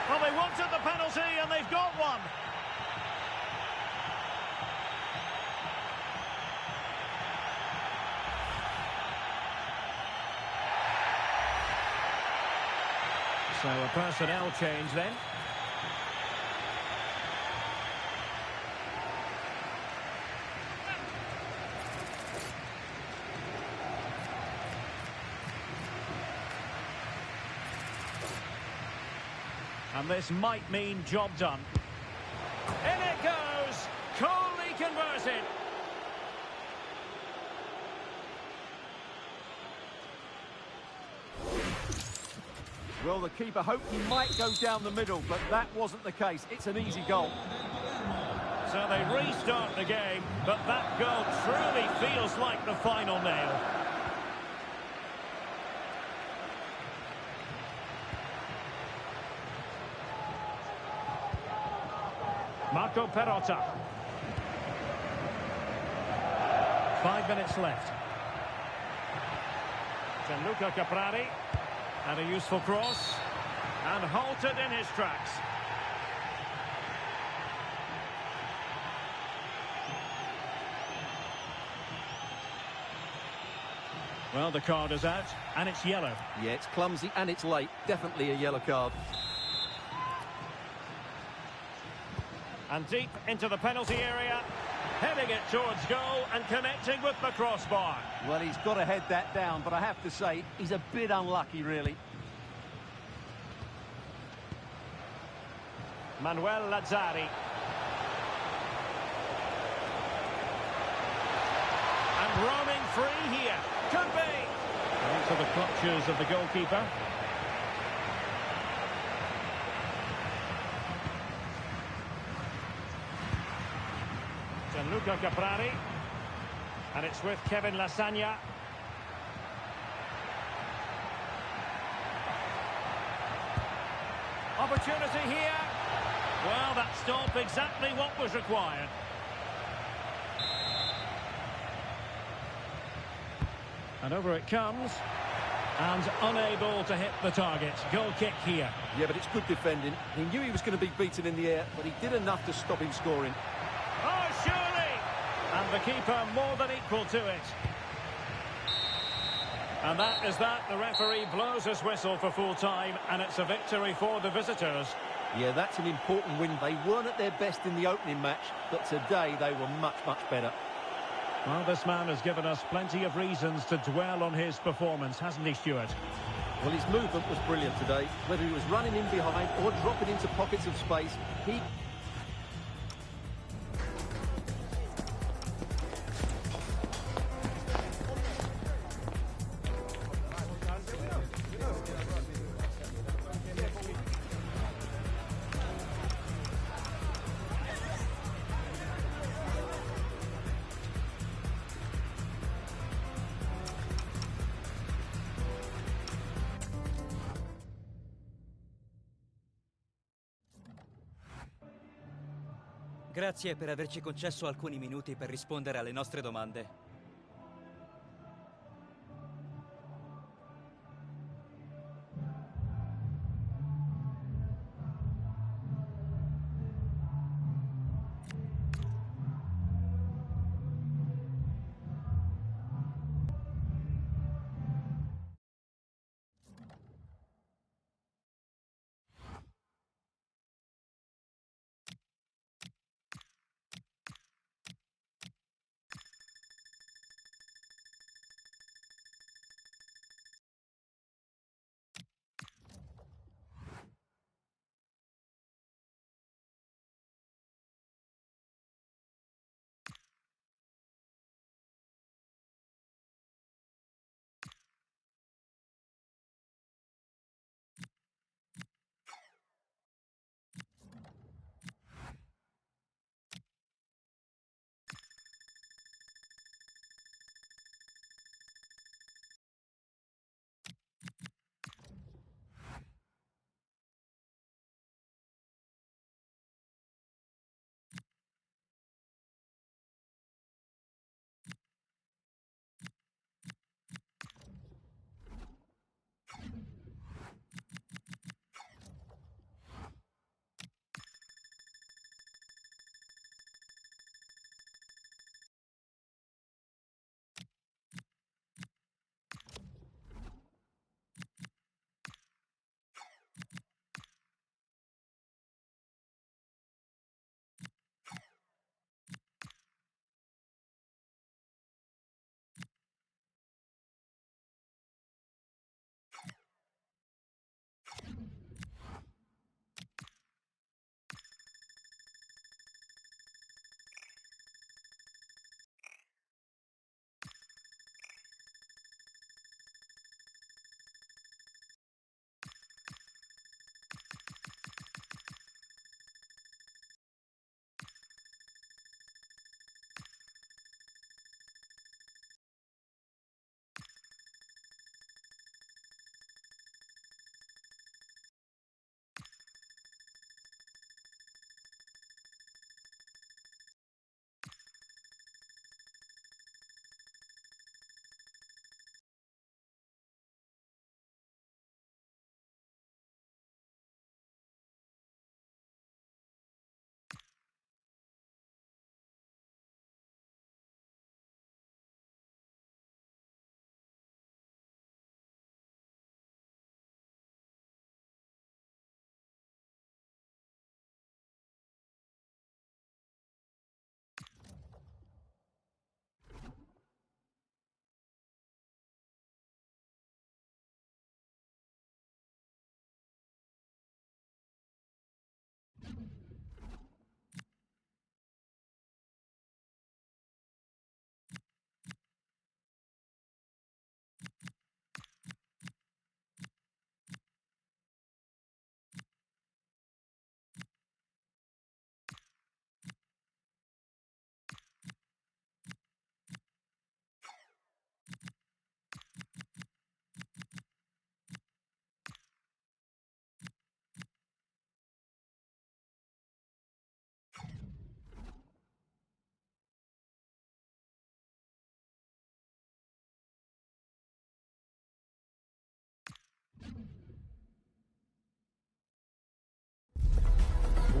Well, they wanted the penalty, and they've got one. So a personnel change then. And this might mean job done. In it goes! Coolly converted. Well, the keeper hoped he might go down the middle, but that wasn't the case. It's an easy goal. So they restart the game, but that goal truly feels like the final nail. Marco Perotta. 5 minutes left. Gianluca Caprari. And a useful cross. And halted in his tracks. Well, the card is out, and it's yellow. Yeah, it's clumsy and it's late. Definitely a yellow card. And deep into the penalty area. Heading it towards goal and connecting with the crossbar. Well, he's got to head that down, but I have to say, he's a bit unlucky, really. Manuel Lazzari. And roaming free here. Could be. Into the clutches of the goalkeeper. Gianluca Caprari. And it's with Kevin Lasagna. Opportunity here. Well, that stopped exactly what was required. And over it comes. And unable to hit the target. Goal kick here. Yeah, but it's good defending. He knew he was going to be beaten in the air, but he did enough to stop him scoring. Oh, surely! And the keeper more than equal to it. And that is that. The referee blows his whistle for full time, and it's a victory for the visitors. Yeah, that's an important win. They weren't at their best in the opening match, but today they were much, much better. Well, this man has given us plenty of reasons to dwell on his performance, hasn't he, Stuart? Well, his movement was brilliant today. Whether he was running in behind or dropping into pockets of space, he... Grazie per averci concesso alcuni minuti per rispondere alle nostre domande.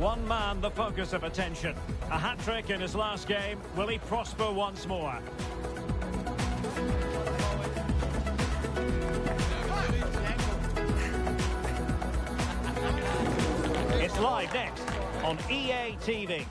One man the focus of attention. A hat-trick in his last game. Will he prosper once more? It's live next on EA TV.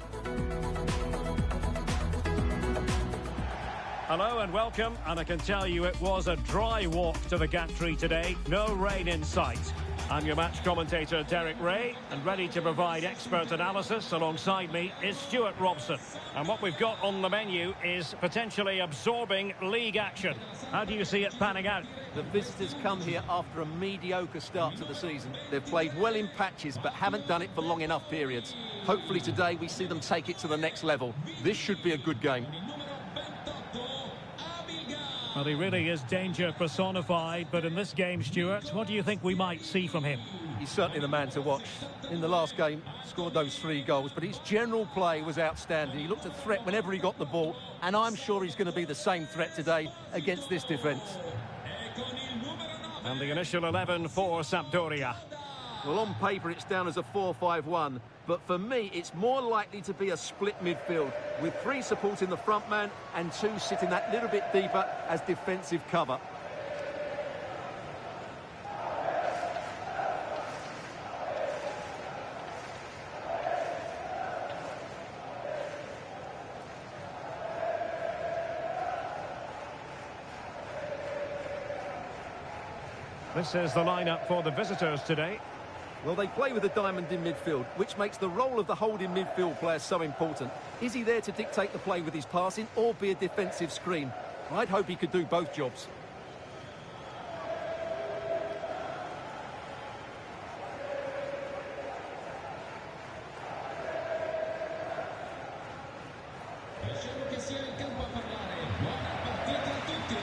Hello and welcome, and I can tell you it was a dry walk to the gantry today. No rain in sight. I'm your match commentator, Derek Ray, and ready to provide expert analysis alongside me is Stuart Robson. And what we've got on the menu is potentially absorbing league action. How do you see it panning out? The visitors come here after a mediocre start to the season. They've played well in patches, but haven't done it for long enough periods. Hopefully today we see them take it to the next level. This should be a good game. Well, he really is danger personified, but in this game, Stuart, what do you think we might see from him? He's certainly the man to watch. In the last game, scored those 3 goals, but his general play was outstanding. He looked a threat whenever he got the ball, and I'm sure he's going to be the same threat today against this defence. And the initial 11 for Sampdoria. Well, on paper, it's down as a 4-5-1, but for me, it's more likely to be a split midfield, with 3 supporting the front man and 2 sitting that little bit deeper as defensive cover. This is the lineup for the visitors today. Well, they play with a diamond in midfield, which makes the role of the holding midfield player so important. Is he there to dictate the play with his passing or be a defensive screen? I'd hope he could do both jobs. Lasciamo che sia in campo a parlare. Buona partita a tutti.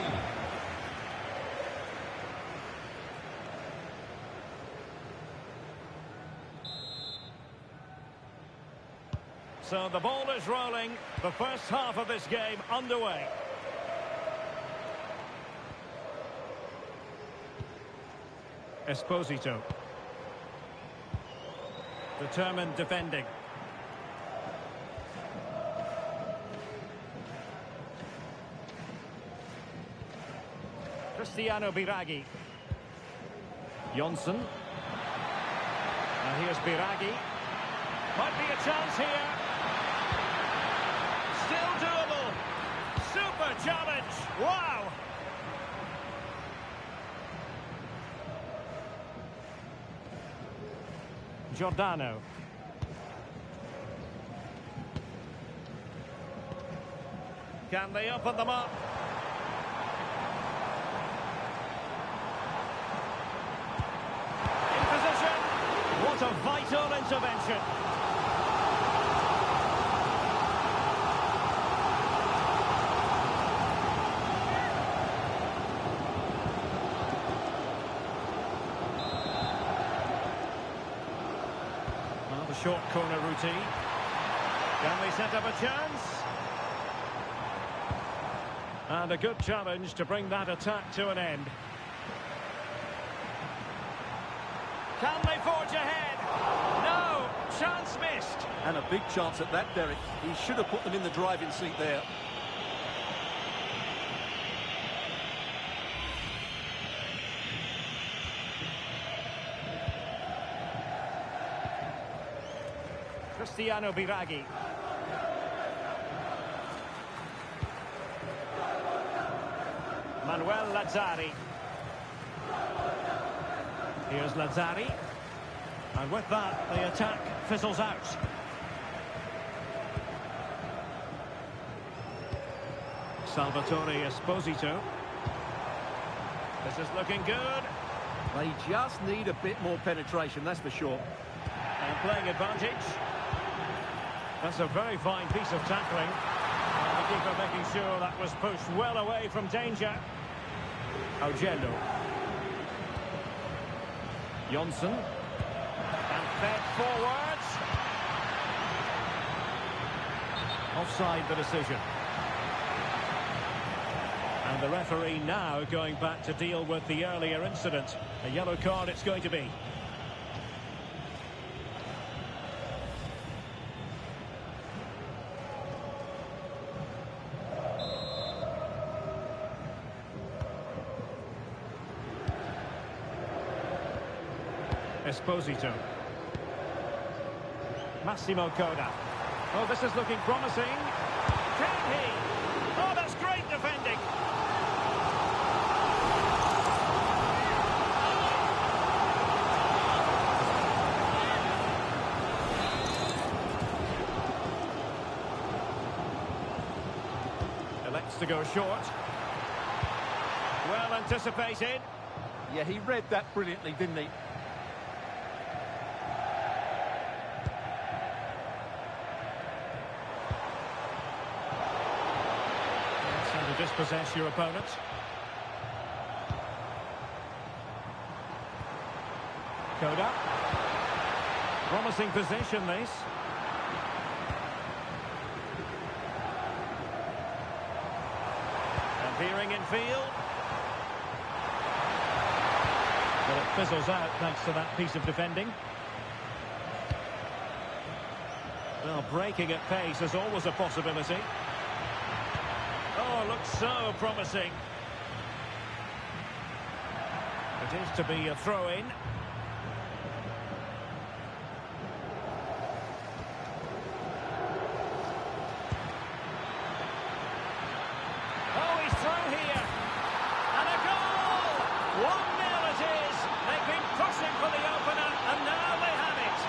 So the ball is rolling. The first half of this game underway. Esposito. Determined defending. Cristiano Biraghi. Jonsson. And here's Biraghi. Might be a chance here. Still doable. Super challenge. Wow. Giordano. Can they open them up? In position. What a vital intervention. Short corner routine. Can they set up a chance? And a good challenge to bring that attack to an end. Can they forge ahead? No! Chance missed. And a big chance at that, Derek. He should have put them in the driving seat there. Cristiano Biraghi. Manuel Lazzari. Here's Lazzari. And with that, the attack fizzles out. Salvatore Esposito. This is looking good. They just need a bit more penetration, that's for sure. And playing advantage. That's a very fine piece of tackling. And the keeper making sure that was pushed well away from danger. Augello. Jonsson. And fed forwards. Offside the decision. And the referee now going back to deal with the earlier incident. A yellow card it's going to be. Esposito. Massimo Coda. Oh, this is looking promising. Can he? Oh, that's great defending. Elects to go short. Well anticipated. Yeah, he read that brilliantly, didn't he? Dispossess your opponent. Coda. Promising position, this. And veering in field. But it fizzles out thanks to that piece of defending. Well, breaking at pace is always a possibility. Oh, looks so promising. It is to be a throw-in. Oh, he's through here. And a goal! 1-0 it is. They've been pushing for the opener, and now they have it.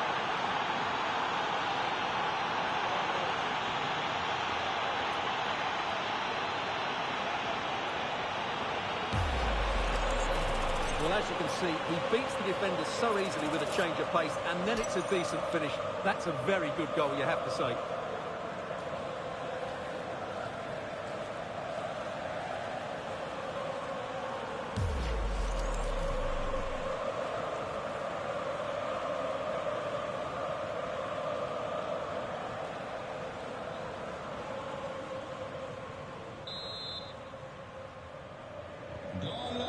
Well, as you can see, he beats the defender so easily with a change of pace, and then it's a decent finish. That's a very good goal, you have to say.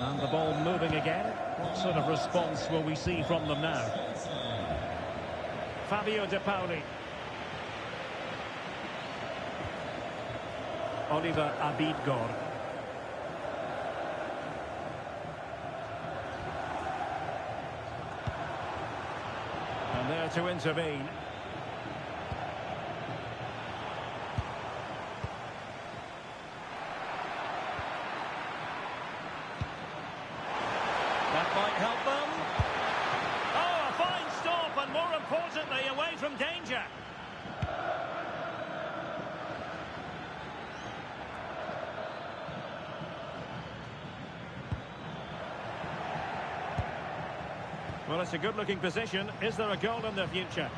And the ball moving again. What sort of response will we see from them now? Fabio De Pauli. Oliver Abidgor. And there to intervene. That might help them. Oh, a fine stop, and more importantly, away from danger. Well, it's a good-looking position. Is there a goal in the future?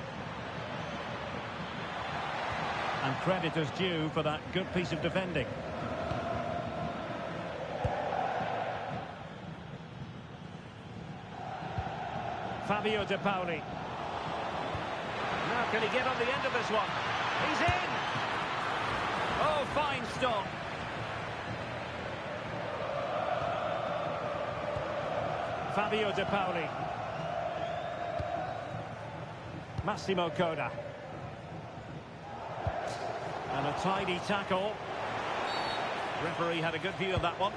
And credit is due for that good piece of defending. Fabio De Pauli. Now can he get on the end of this one? He's in! Oh, fine stop. Fabio De Pauli. Massimo Coda. And a tidy tackle. Referee had a good view of that one.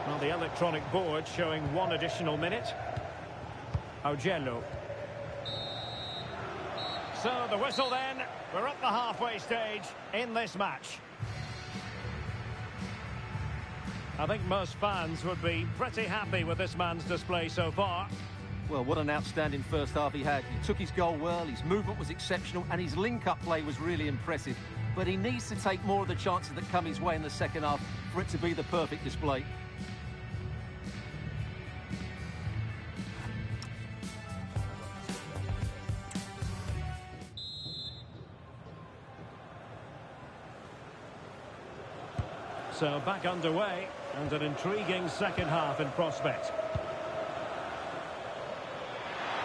Well, the electronic board showing 1 additional minute. Augello. So the whistle then. We're at the halfway stage in this match. I think most fans would be pretty happy with this man's display so far. Well, what an outstanding first half he had. He took his goal well, his movement was exceptional, and his link-up play was really impressive. But he needs to take more of the chances that come his way in the second half for it to be the perfect display. So back underway, and an intriguing second half in prospect.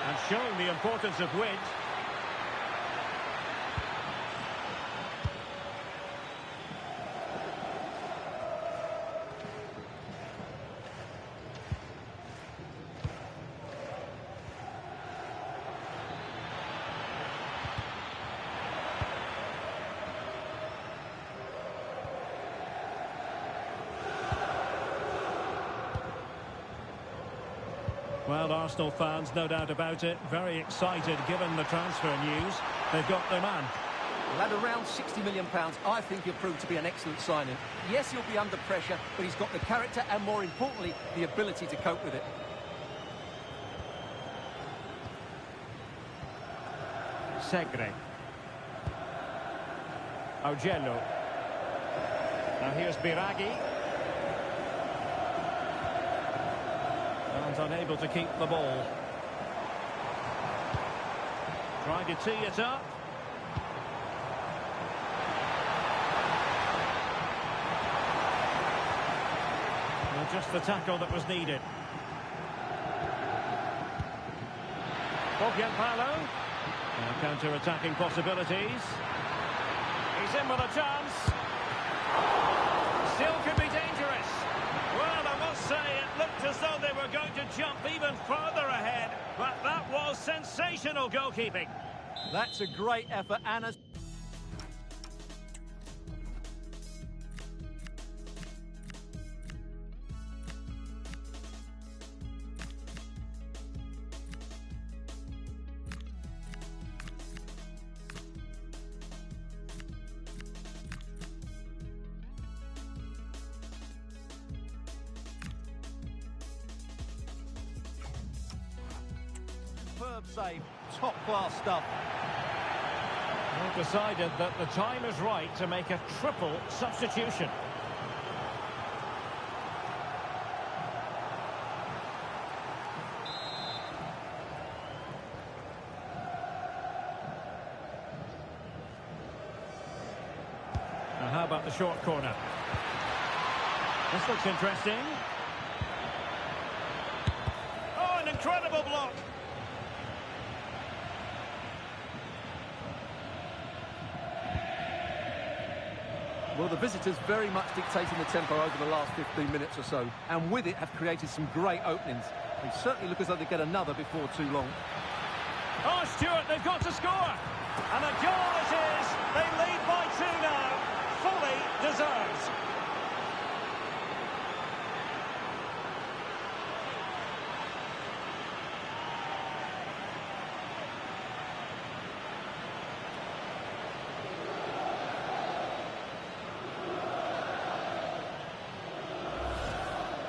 And showing the importance of win. Well, Arsenal fans, no doubt about it, very excited given the transfer news. They've got their man. Well, at around £60 million, I think he'll prove to be an excellent signing. Yes, he'll be under pressure, but he's got the character and, more importantly, the ability to cope with it. Segre. Augello. Now here's Biraghi. And unable to keep the ball. Trying to tee it up. Just the tackle that was needed. Paulo. Now counter-attacking possibilities. He's in with a chance. Still could be dangerous. Well, I must say, it looked as though they were going to jump even further ahead. But that was sensational goalkeeping. That's a great effort, Anna. Superb save, top-class stuff. They've decided that the time is right to make a triple substitution. Now how about the short corner? This looks interesting. Oh, an incredible block. Well, the visitors very much dictating the tempo over the last 15 minutes or so, and with it have created some great openings. They certainly look as though they get another before too long. Oh, Stuart, they've got to score! And a goal it is! They lead by 2 now. Fully deserves.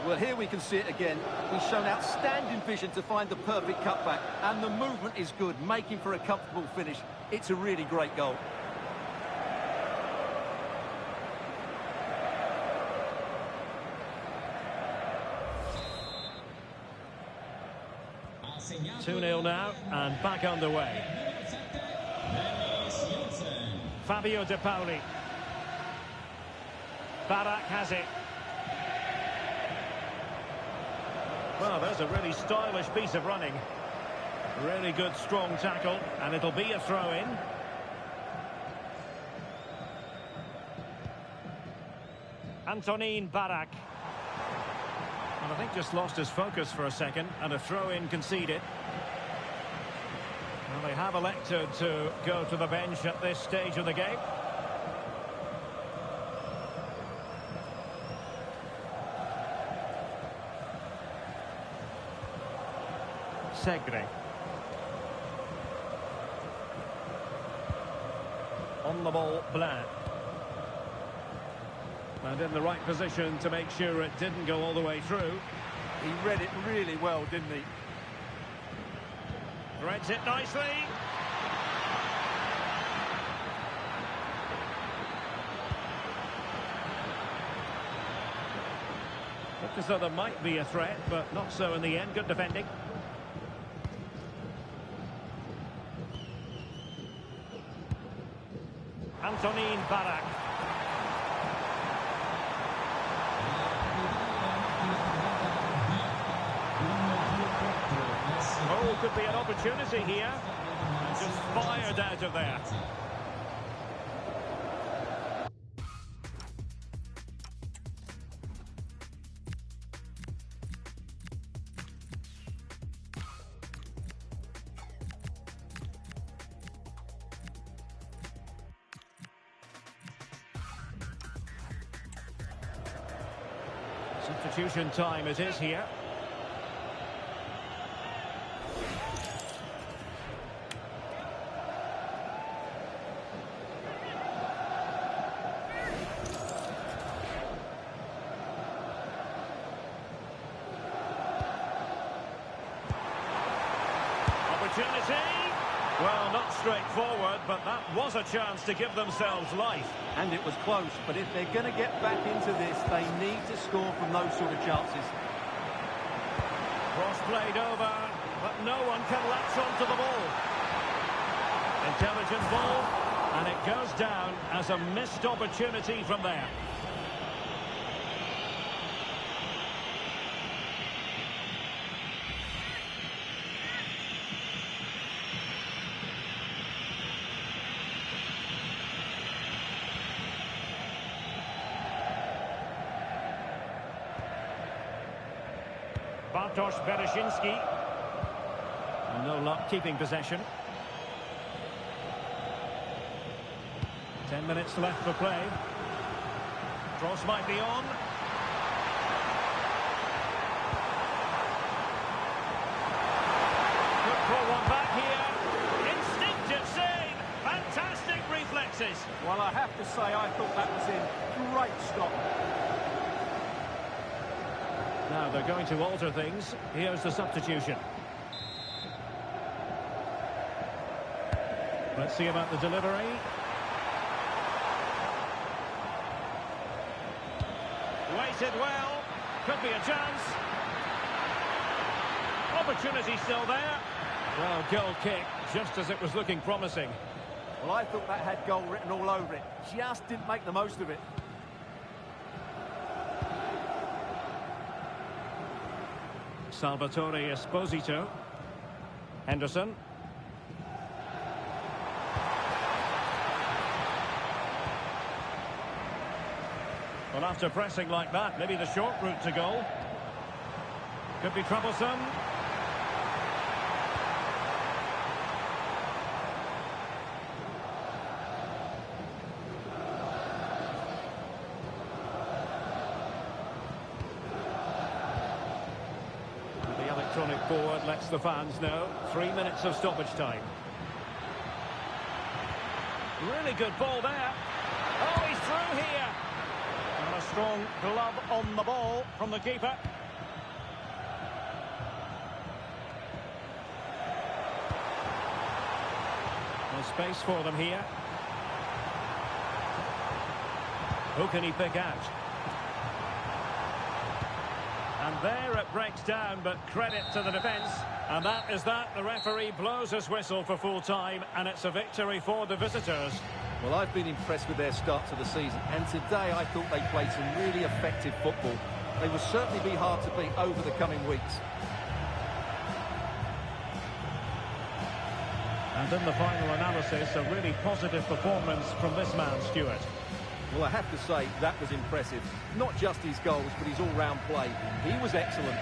Well, here we can see it again. He's shown outstanding vision to find the perfect cutback, and the movement is good, making for a comfortable finish. It's a really great goal. Ha segnato 2-0 now, and back underway. numero 7, Fabio De Pauli. Barak has it. Well, there's a really stylish piece of running. Really good, strong tackle, and it'll be a throw-in. Antonin Barak. Well, I think just lost his focus for a second, and a throw-in conceded. Well, they have elected to go to the bench at this stage of the game. Segre. On the ball, Blanc. And in the right position to make sure it didn't go all the way through. He read it really well, didn't he? Threads it nicely. Looked as though there might be a threat, but not so in the end. Good defending. Antonin Barak. Oh, could be an opportunity here. And just fired out of there. Substitution time it is here. Opportunity. Well, not straightforward, but that was a chance to give themselves life. And it was close, but if they're going to get back into this, they need to score from those sort of chances. Cross played over, but no one can latch onto the ball. Intelligent ball, and it goes down as a missed opportunity from there. Bartosz Bereszyński. And no luck keeping possession. 10 minutes left for play. Cross might be on. Could pull one back here. Instinctive save. Fantastic reflexes. Well, I have to say, I thought that was in great stop. Now they're going to alter things. Here's the substitution. Let's see about the delivery. Waited well. Could be a chance. Opportunity still there. Well, goal kick, just as it was looking promising. Well, I thought that had goal written all over it. Just didn't make the most of it. Salvatore Esposito. Henderson. Well, after pressing like that, maybe the short route to goal. Could be troublesome. The electronic board lets the fans know. 3 minutes of stoppage time. Really good ball there. Oh, he's through here. And a strong glove on the ball from the keeper. No space for them here. Who can he pick out? And there it breaks down, but credit to the defence. And that is that. The referee blows his whistle for full time, and it's a victory for the visitors. Well, I've been impressed with their start to the season, and today I thought they played some really effective football. They will certainly be hard to beat over the coming weeks. And in the final analysis, a really positive performance from this man, Stuart. Well, I have to say, that was impressive. Not just his goals, but his all-round play. He was excellent.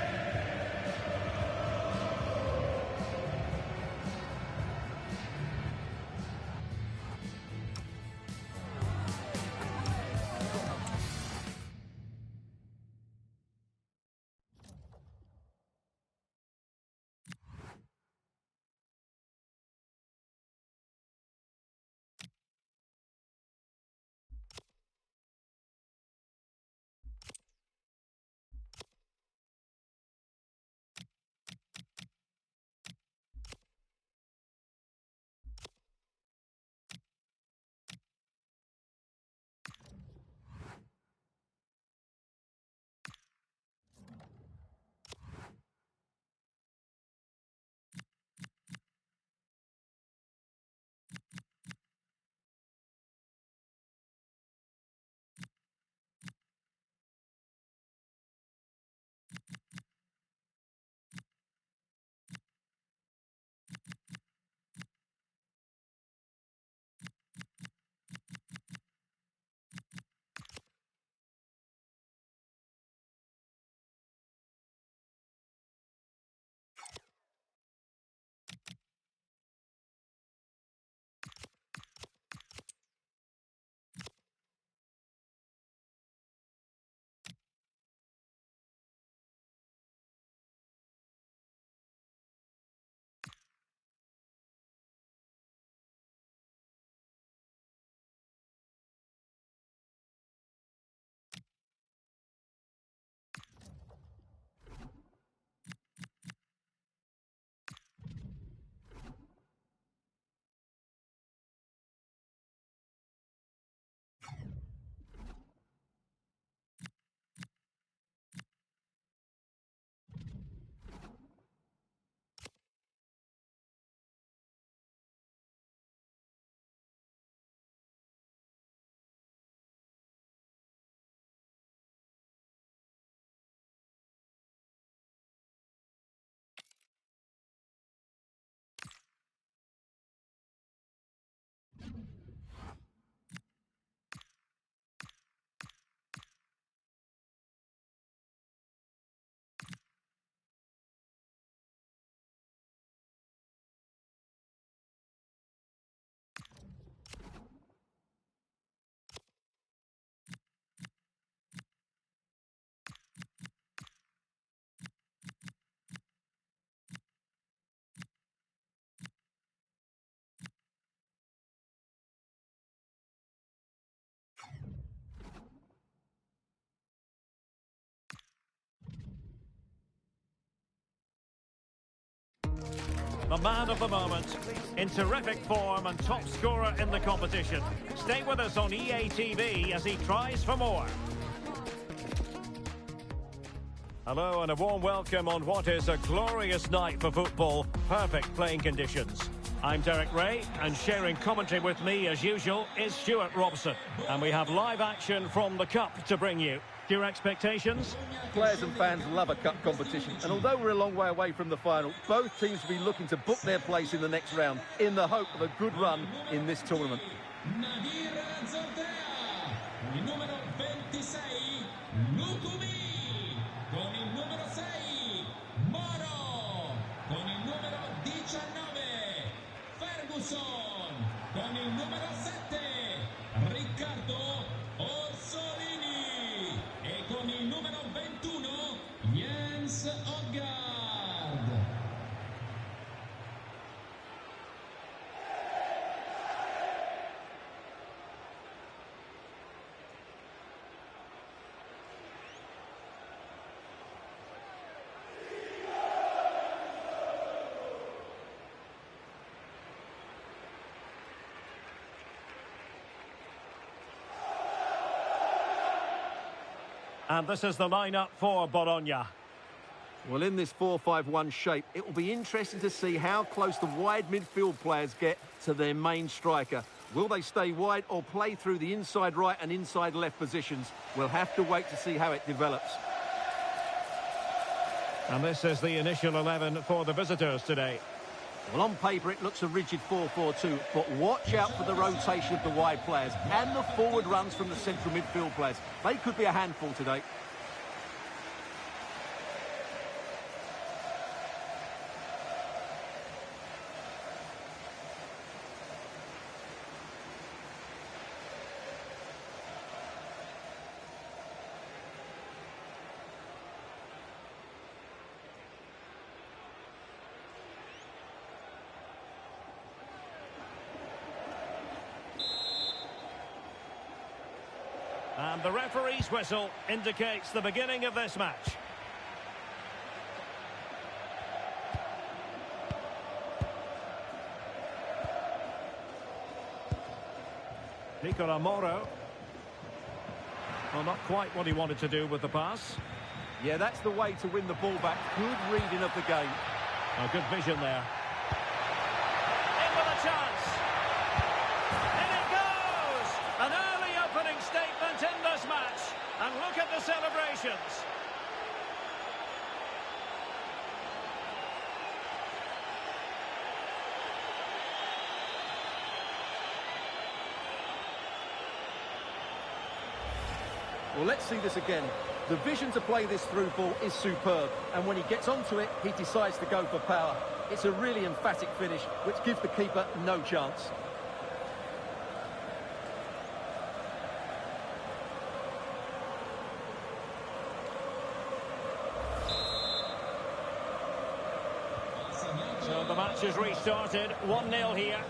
the man of the moment, in terrific form and top scorer in the competition. Stay with us on EA TV as he tries for more. Hello and a warm welcome on what is a glorious night for football. Perfect playing conditions. I'm Derek Ray, and sharing commentary with me as usual is Stuart Robson. And we have live action from the Cup to bring you. Your expectations? Players and fans love a cup competition, and although we're a long way away from the final, both teams will be looking to book their place in the next round in the hope of a good run in this tournament. Con il numero 6, Modo, con il numero 19, Ferguson, con il numero 7, Riccardo Orsolini e con il numero 21, Jens Odgaard. And this is the lineup for Bologna. Well, in this 4-5-1 shape, it will be interesting to see how close the wide midfield players get to their main striker. Will they stay wide or play through the inside right and inside left positions? We'll have to wait to see how it develops. And this is the initial 11 for the visitors today. Well, on paper, it looks a rigid 4-4-2, but watch out for the rotation of the wide players and the forward runs from the central midfield players. They could be a handful today. And the referee's whistle indicates the beginning of this match. Nicola Moro. Well, not quite what he wanted to do with the pass. Yeah, that's the way to win the ball back. Good reading of the game. A good vision there. In with a chance. In it goes! An early opening statement in this match. And look at the celebrations. Well, let's see this again. The vision to play this through ball is superb, and when he gets onto it, he decides to go for power. It's a really emphatic finish, which gives the keeper no chance. So the match has restarted, 1-0 here.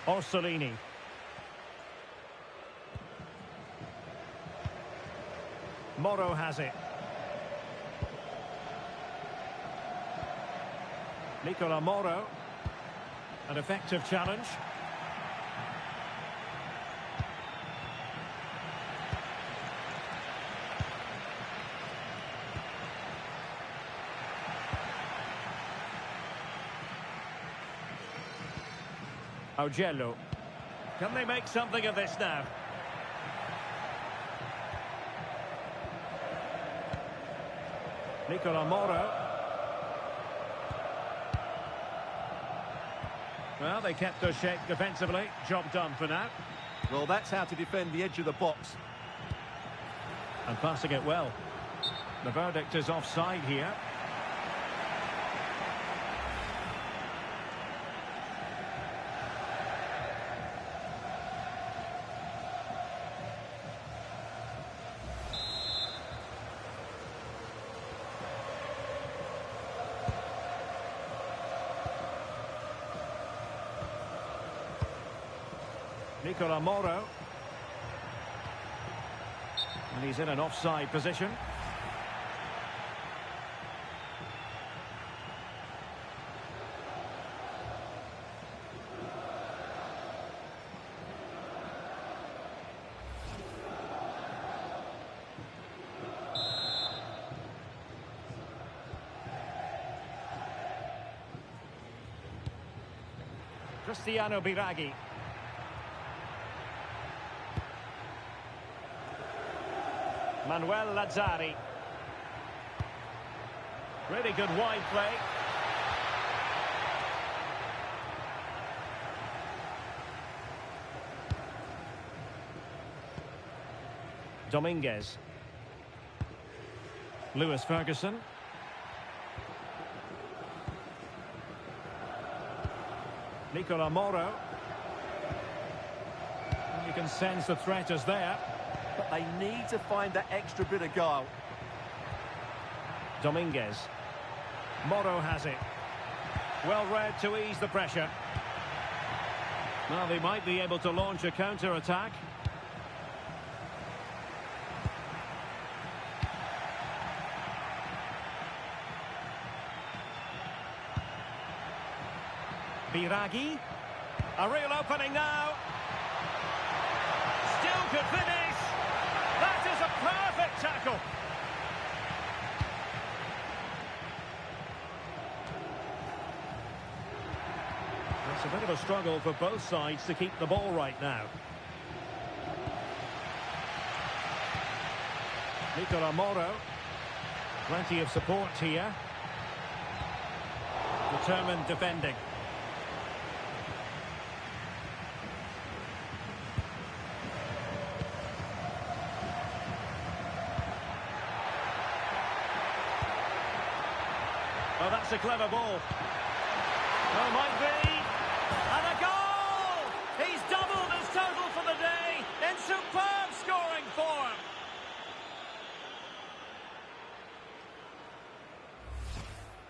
Orsolini. Modo has it. Nicola Moro. An effective challenge. Augello. Can they make something of this now? Nicola Moro. Well, they kept their shape defensively. Job done for now. Well, that's how to defend the edge of the box. And passing it well. The verdict is offside here. Nicola Moro. And he's in an offside position. Biraghi. Manuel Lazzari. Really good wide play. Dominguez. Lewis Ferguson. Nicola Moro. You can sense the threat is there. But they need to find that extra bit of guile. Dominguez. Modo has it. Well read to ease the pressure. Well, they might be able to launch a counter-attack. Biraghi. A real opening now. Still could finish. That is a perfect tackle. It's a bit of a struggle for both sides to keep the ball right now. Nicola Moro. Plenty of support here. Determined defending. Oh, that's a clever ball. Oh, might be. And a goal! He's doubled his total for the day in superb scoring form.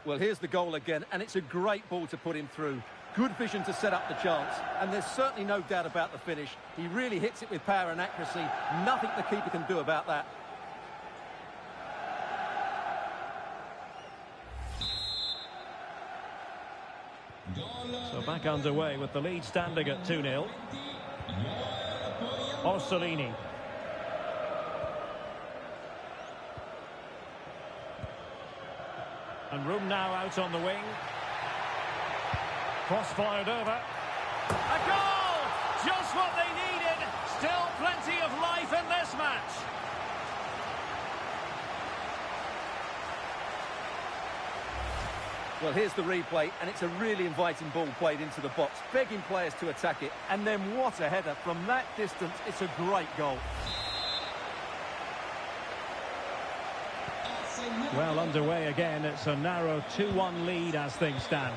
Well, here's the goal again, and it's a great ball to put him through. Good vision to set up the chance, and there's certainly no doubt about the finish. He really hits it with power and accuracy. Nothing the keeper can do about that. So back underway with the lead standing at 2-0. Orsolini. And room now out on the wing. Cross fired over. A goal! Just what they needed. Still plenty of life in this match. Well, here's the replay, and it's a really inviting ball played into the box, begging players to attack it. And then what a header. From that distance, it's a great goal. Well, underway again. It's a narrow 2-1 lead as things stand.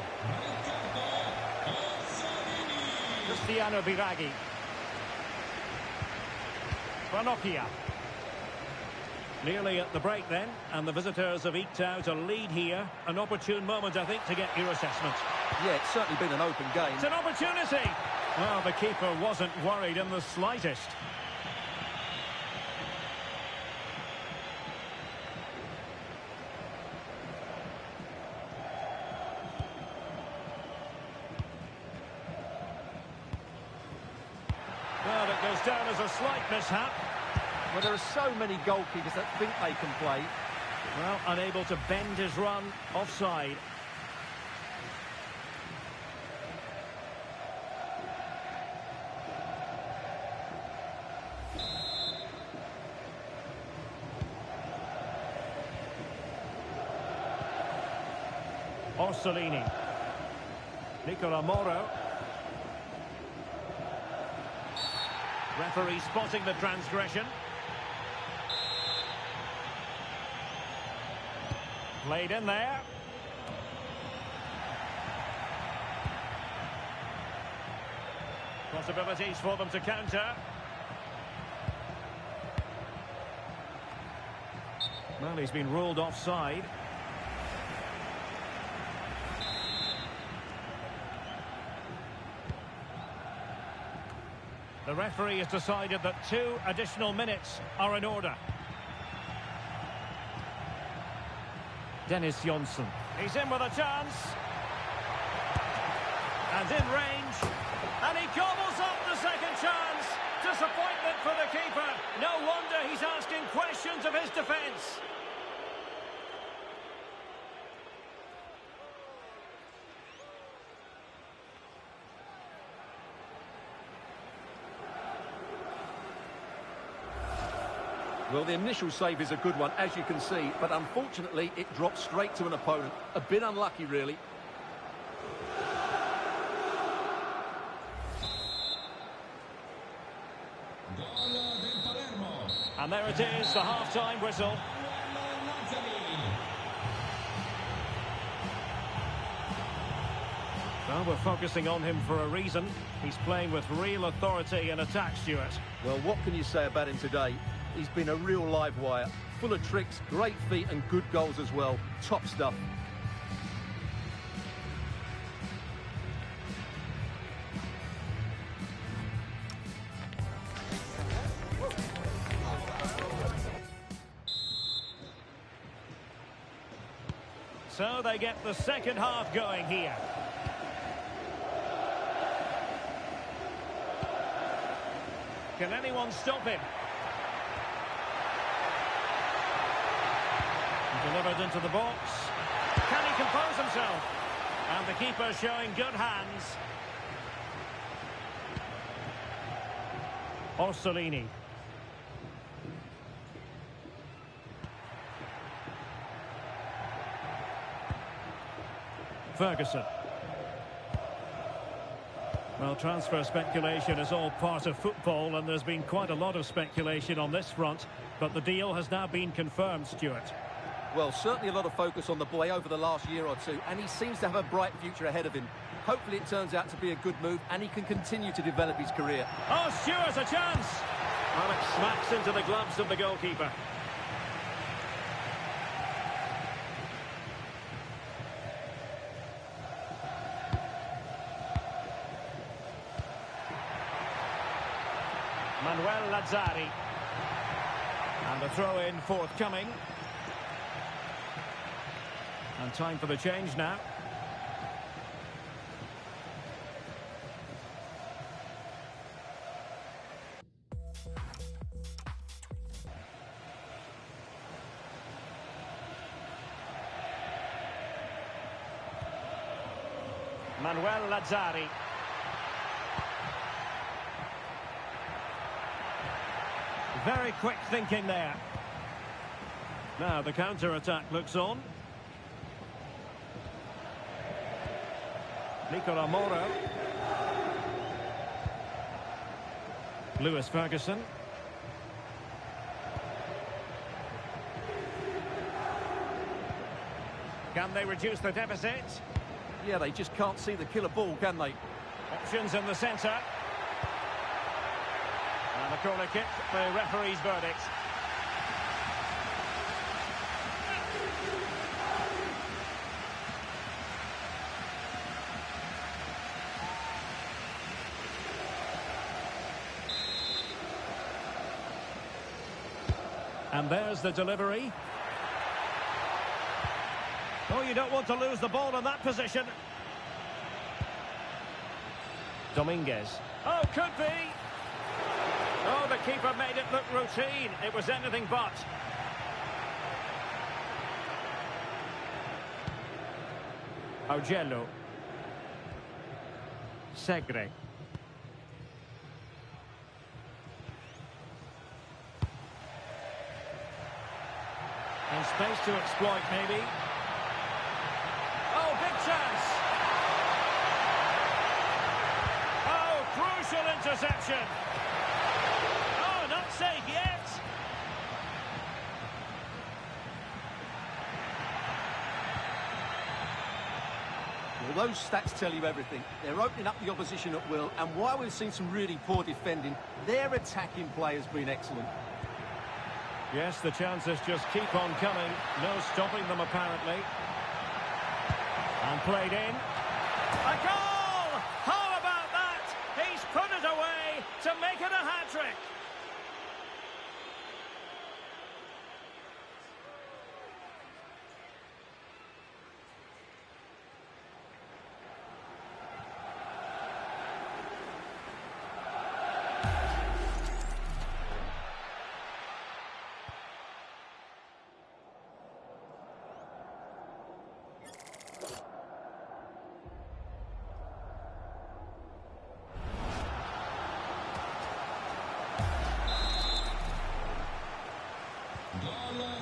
Biraghi. Ranocchia. Nearly at the break then, and the visitors have eked out a lead here. An opportune moment, I think, to get your assessment. Yeah, it's certainly been an open game. It's an opportunity! Well, the keeper wasn't worried in the slightest. Well, it goes down as a slight mishap. Well, there are so many goalkeepers that think they can play. Well, unable to bend his run, offside. Orsolini. Nicola Moro. Referee spotting the transgression. Played in there. Possibilities for them to counter. Well, he's been ruled offside. The referee has decided that 2 additional minutes are in order. Dennis Jonsson. He's in with a chance. And in range. And he gobbles up the second chance. Disappointment for the keeper. No wonder he's asking questions of his defence. Well, the initial save is a good one, as you can see, but unfortunately it dropped straight to an opponent. A bit unlucky, really. Gol del Palermo. And there it is, the half-time whistle. Well, we're focusing on him for a reason. He's playing with real authority in attack, Stuart. Well, what can you say about him today? He's been a real live wire. Full of tricks, great feet and good goals as well. Top stuff. So they get the second half going here. Can anyone stop him? Delivered into the box. Can he compose himself? And the keeper showing good hands. Orsolini. Ferguson. Well, transfer speculation is all part of football, and there's been quite a lot of speculation on this front, but the deal has now been confirmed, Stuart. Well, certainly a lot of focus on the boy over the last year or two, and he seems to have a bright future ahead of him. Hopefully it turns out to be a good move, and he can continue to develop his career. Oh, Stuart, a chance! Well, it smacks into the gloves of the goalkeeper. Manuel Lazzari. And the throw-in forthcoming. And time for the change now. Manuel Lazzari. Very quick thinking there. Now the counter-attack looks on. Nicola Moro. Lewis Ferguson. Can they reduce the deficit? Yeah, they just can't see the killer ball, can they? Options in the centre. And a corner kick, the referee's verdict. And there's the delivery. Oh, you don't want to lose the ball in that position. Dominguez. Oh, could be. Oh, the keeper made it look routine. It was anything but. Augello. Segre. And space to exploit, maybe. Oh, big chance. Oh, crucial interception. Oh, not safe yet. Well, those stats tell you everything. They're opening up the opposition at will, and while we've seen some really poor defending, their attacking play has been excellent. Yes, the chances just keep on coming. No stopping them, apparently. And played in. A goal! How about that? He's put it away to make it a hat-trick.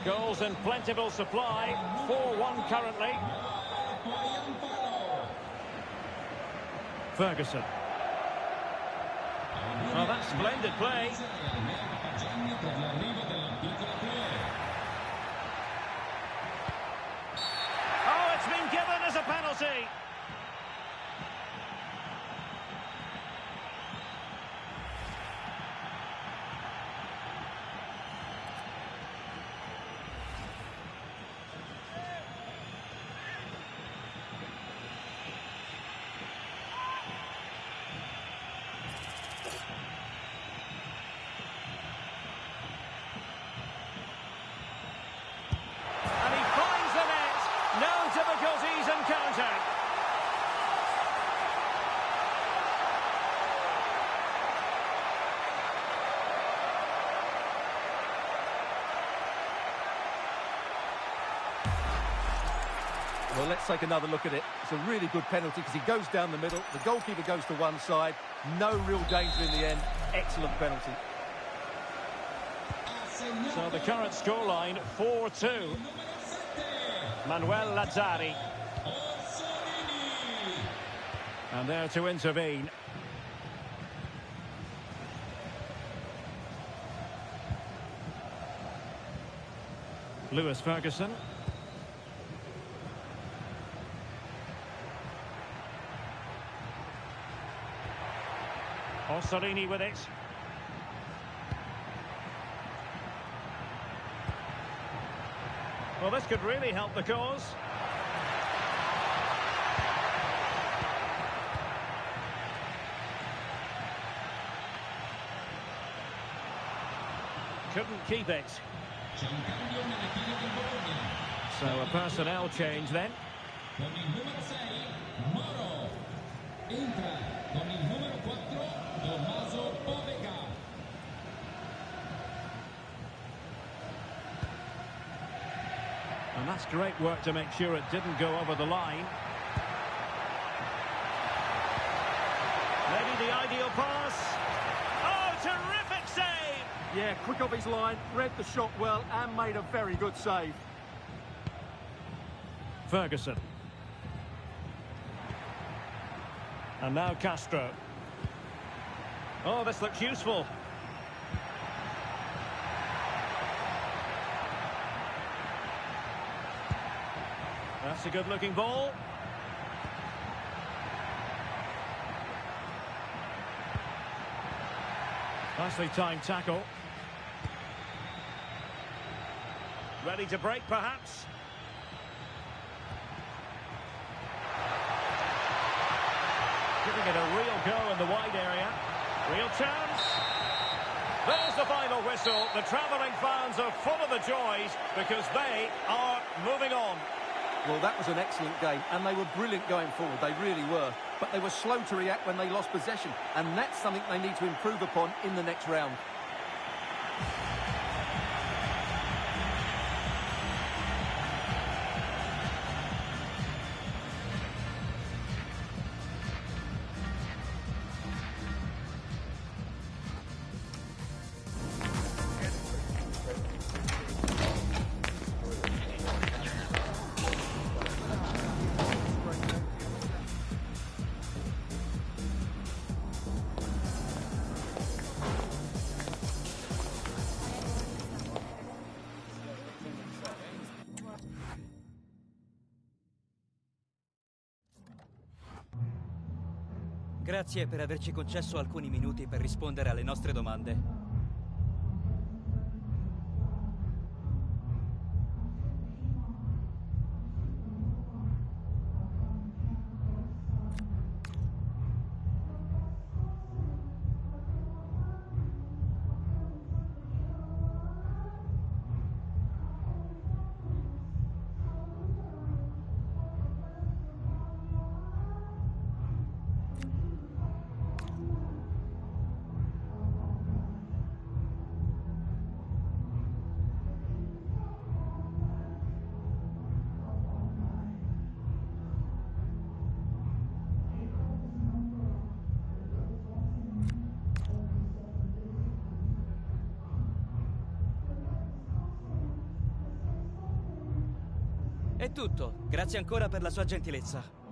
Goals in plentiful supply. 4-1 currently. Ferguson. Well, that's splendid play. Oh, it's been given as a penalty. Difficulties encountered. Well, let's take another look at it. It's a really good penalty because he goes down the middle. The goalkeeper goes to one side. No real danger in the end. Excellent penalty. So the current scoreline, 4-2. Manuel Lazzari. And there to intervene. Lewis Ferguson. Orsolini with it. Well, this could really help the cause. Couldn't keep it. So a personnel change then. Con il numero 6, Modo. Entra con il numero 4, Tommaso Povega. And that's great work to make sure it didn't go over the line. Maybe the ideal pass. Oh, terrific save! Yeah, quick off his line, read the shot well and made a very good save. Ferguson. And now Castro. Oh, this looks useful. That's a good-looking ball. Nicely timed tackle. Ready to break, perhaps? Giving it a real go in the wide area. Real chance. There's the final whistle. The travelling fans are full of the joys because they are moving on. Well, that was an excellent game, and they were brilliant going forward. They really were. But they were slow to react when they lost possession, and that's something they need to improve upon in the next round. Grazie per averci concesso alcuni minuti per rispondere alle nostre domande. È tutto. Grazie ancora per la sua gentilezza.